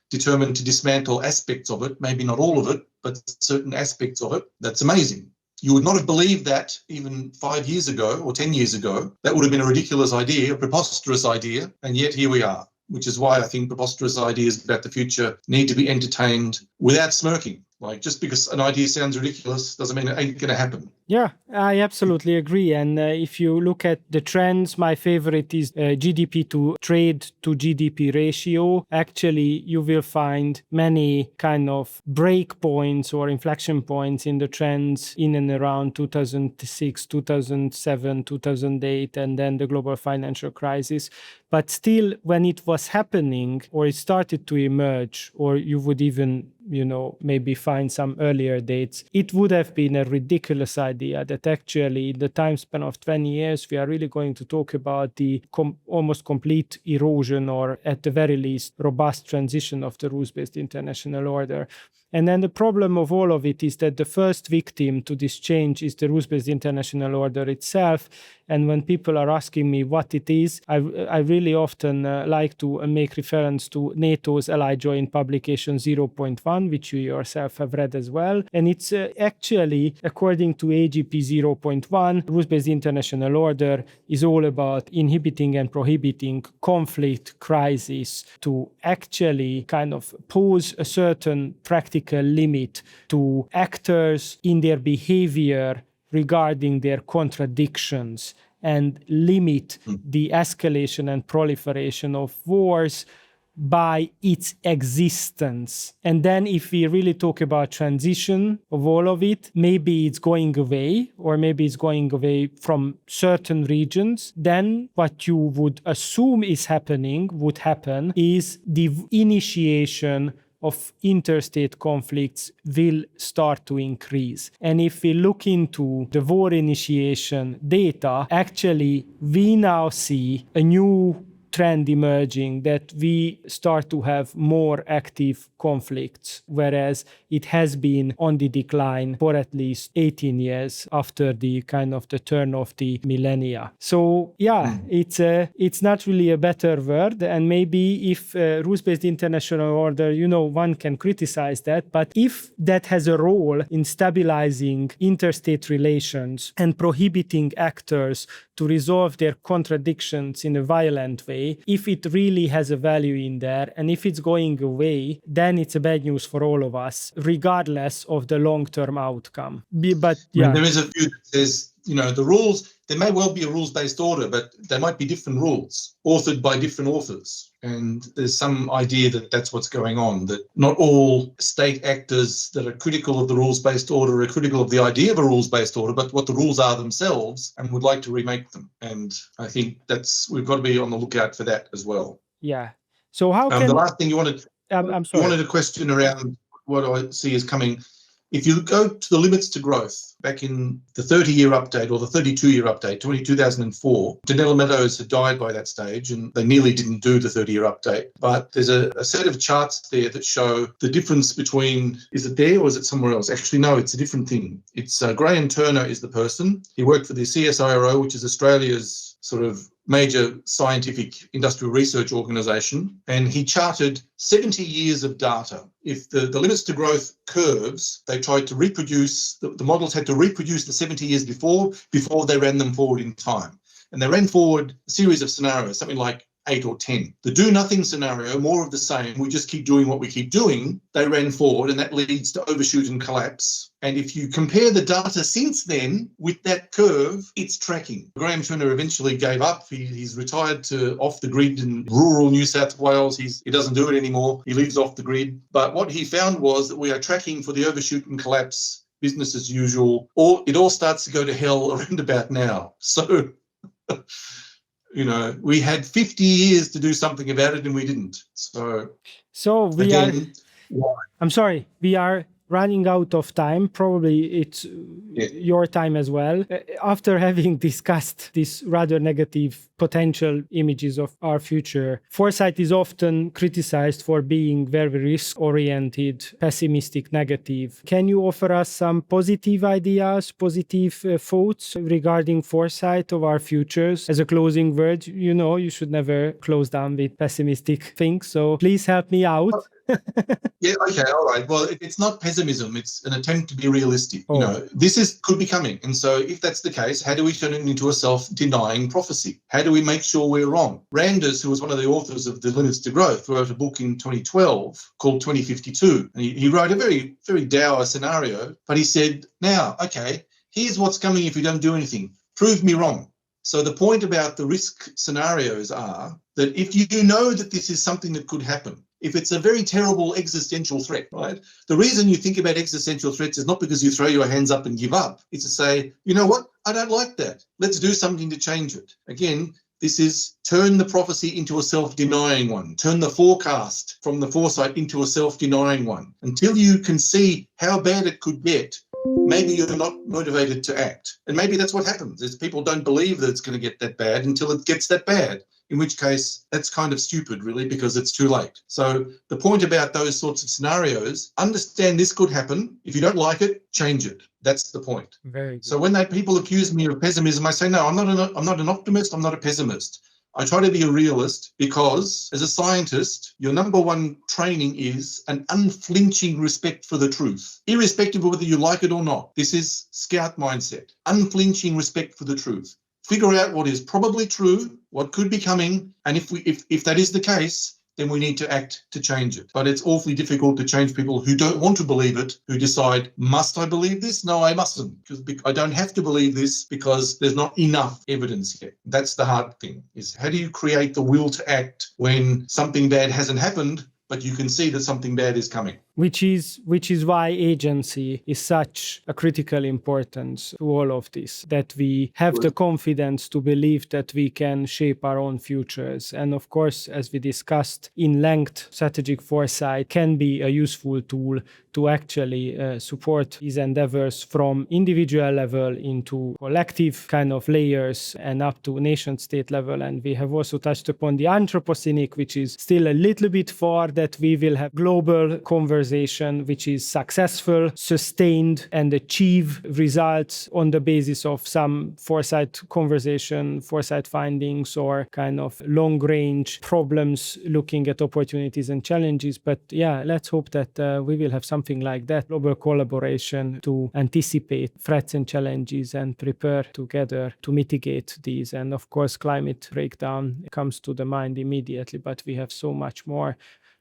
determined to dismantle aspects of it, maybe not all of it, but certain aspects of it. That's amazing. You would not have believed that even 5 years ago or 10 years ago. That would have been a ridiculous idea, a preposterous idea, and yet here we are, which is why I think preposterous ideas about the future need to be entertained without smirking. Like, just because an idea sounds ridiculous doesn't mean it ain't going to happen. Yeah, I absolutely agree. And if you look at the trends, my favorite is GDP to trade to GDP ratio. Actually, you will find many kind of break points or inflection points in the trends in and around 2006, 2007, 2008, and then the global financial crisis. But still, when it was happening, or it started to emerge, or you would even maybe find some earlier dates, it would have been a ridiculous idea that actually in the time span of 20 years, we are really going to talk about the almost complete erosion, or at the very least, robust transition of the rules-based international order. And then the problem of all of it is that the first victim to this change is the rules-based international order itself. And when people are asking me what it is, I really often like to make reference to NATO's Ally Joint Publication 0.1, which you yourself have read as well. And it's actually, according to AGP 0.1, rules-based international order is all about inhibiting and prohibiting conflict, crisis, to actually kind of pose a certain practical limit to actors in their behavior regarding their contradictions, and limit the escalation and proliferation of wars by its existence. And then if we really talk about transition of all of it, maybe it's going away, or maybe it's going away from certain regions, then what you would assume would happen is the initiation of interstate conflicts will start to increase. And if we look into the war initiation data, actually we now see a new trend emerging, that we start to have more active conflicts, whereas it has been on the decline for at least 18 years after the kind of the turn of the millennia. So it's not really a better word, and maybe if rules-based international order, one can criticize that, but if that has a role in stabilizing interstate relations and prohibiting actors to resolve their contradictions in a violent way, if it really has a value in there, and if it's going away, then it's a bad news for all of us, regardless of the long-term outcome. But yeah. There is a view that says, the rules, there may well be a rules-based order, but there might be different rules authored by different authors. And there's some idea that that's what's going on, that not all state actors that are critical of the rules-based order are critical of the idea of a rules-based order, but what the rules are themselves and would like to remake them. And I think we've got to be on the lookout for that as well. Yeah. So how can... The last thing you wanted... I'm sorry. You wanted a question around what I see is coming. If you go to the limits to growth, back in the 30-year update or the 32-year update, 2004, Danella Meadows had died by that stage and they nearly didn't do the 30-year update. But there's a set of charts there that show the difference between, is it there or is it somewhere else? Actually, no, it's a different thing. It's Graham Turner is the person. He worked for the CSIRO, which is Australia's sort of major scientific industrial research organisation, and he charted 70 years of data. If the limits to growth curves, they tried to reproduce, the models had to reproduce the 70 years before they ran them forward in time. And they ran forward a series of scenarios, something like 8 or 10. The do-nothing scenario, more of the same, we just keep doing what we keep doing, they ran forward, and that leads to overshoot and collapse. And if you compare the data since then with that curve, it's tracking. Graham Turner eventually gave up. He's retired to off the grid in rural New South Wales. He doesn't do it anymore. He lives off the grid. But what he found was that we are tracking for the overshoot and collapse, business as usual. It all starts to go to hell around about now. So... we had 50 years to do something about it and we didn't. So we are running out of time. Probably it's your time as well. After having discussed these rather negative potential images of our future, foresight is often criticized for being very risk-oriented, pessimistic, negative. Can you offer us some positive ideas, positive thoughts regarding foresight of our futures? As a closing word, you should never close down with pessimistic things. So please help me out. Yeah, okay, all right. Well, it's not pessimism. It's an attempt to be realistic. This could be coming. And so if that's the case, how do we turn it into a self-denying prophecy? How do we make sure we're wrong? Randers, who was one of the authors of The Limits to Growth, wrote a book in 2012 called 2052. And he wrote a very, very dour scenario, but he said, now, okay, here's what's coming if you don't do anything. Prove me wrong. So the point about the risk scenarios are that if you know that this is something that could happen, if it's a very terrible existential threat, right? The reason you think about existential threats is not because you throw your hands up and give up. It's to say, you know what? I don't like that. Let's do something to change it. Again, this is turn the prophecy into a self-denying one. Turn the forecast from the foresight into a self-denying one. Until you can see how bad it could get, maybe you're not motivated to act. And maybe that's what happens, is people don't believe that it's going to get that bad until it gets that bad. In which case, that's kind of stupid, really, because it's too late. So the point about those sorts of scenarios, understand this could happen. If you don't like it, change it. That's the point. Very good. So when people accuse me of pessimism, I say, no, I'm not an optimist. I'm not a pessimist. I try to be a realist because as a scientist, your number one training is an unflinching respect for the truth, irrespective of whether you like it or not. This is scout mindset, unflinching respect for the truth. Figure out what is probably true, what could be coming, and if that is the case, then we need to act to change it. But it's awfully difficult to change people who don't want to believe it, who decide, must I believe this? No, I mustn't, because I don't have to believe this because there's not enough evidence yet. That's the hard thing, is how do you create the will to act when something bad hasn't happened, but you can see that something bad is coming? Which is why agency is such a critical importance to all of this, that we have the confidence to believe that we can shape our own futures. And of course, as we discussed in length, strategic foresight can be a useful tool to actually support these endeavors from individual level into collective kind of layers and up to nation state level. And we have also touched upon the Anthropocenic, which is still a little bit far, that we will have global conversations conversation which is successful, sustained, and achieve results on the basis of some foresight conversation, foresight findings, or kind of long-range problems looking at opportunities and challenges. But yeah, let's hope that we will have something like that, global collaboration to anticipate threats and challenges and prepare together to mitigate these. And of course, climate breakdown comes to the mind immediately, but we have so much more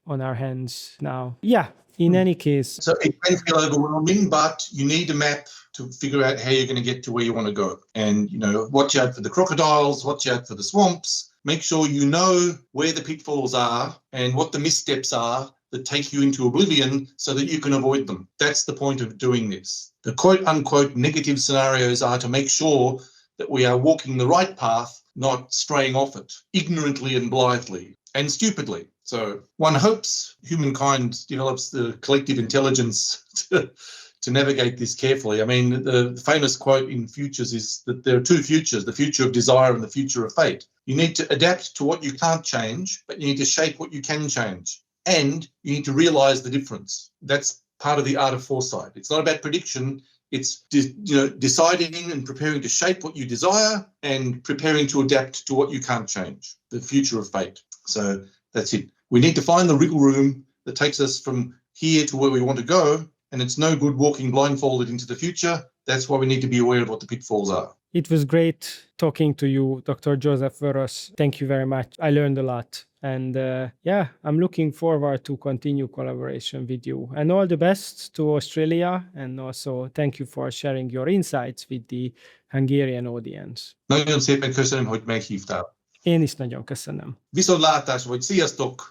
on our hands now. Yeah, in any case. So it can feel overwhelming, but you need a map to figure out how you're going to get to where you want to go. And, watch out for the crocodiles, watch out for the swamps. Make sure you know where the pitfalls are and what the missteps are that take you into oblivion so that you can avoid them. That's the point of doing this. The quote-unquote negative scenarios are to make sure that we are walking the right path, not straying off it, ignorantly and blithely and stupidly. So one hopes humankind develops the collective intelligence to navigate this carefully. I mean, the famous quote in futures is that there are two futures, the future of desire and the future of fate. You need to adapt to what you can't change, but you need to shape what you can change. And you need to realize the difference. That's part of the art of foresight. It's not about prediction. It's deciding and preparing to shape what you desire and preparing to adapt to what you can't change, the future of fate. So that's it. We need to find the wriggle room that takes us from here to where we want to go. And it's no good walking blindfolded into the future. That's why we need to be aware of what the pitfalls are. It was great talking to you, Dr. Joseph Voros. Thank you very much. I learned a lot. And I'm looking forward to continue collaboration with you. And all the best to Australia. And also thank you for sharing your insights with the Hungarian audience. Nagyon szépen köszönöm, hogy meghívtál. Én is nagyon köszönöm. Viszontlátásra, vagy sziasztok!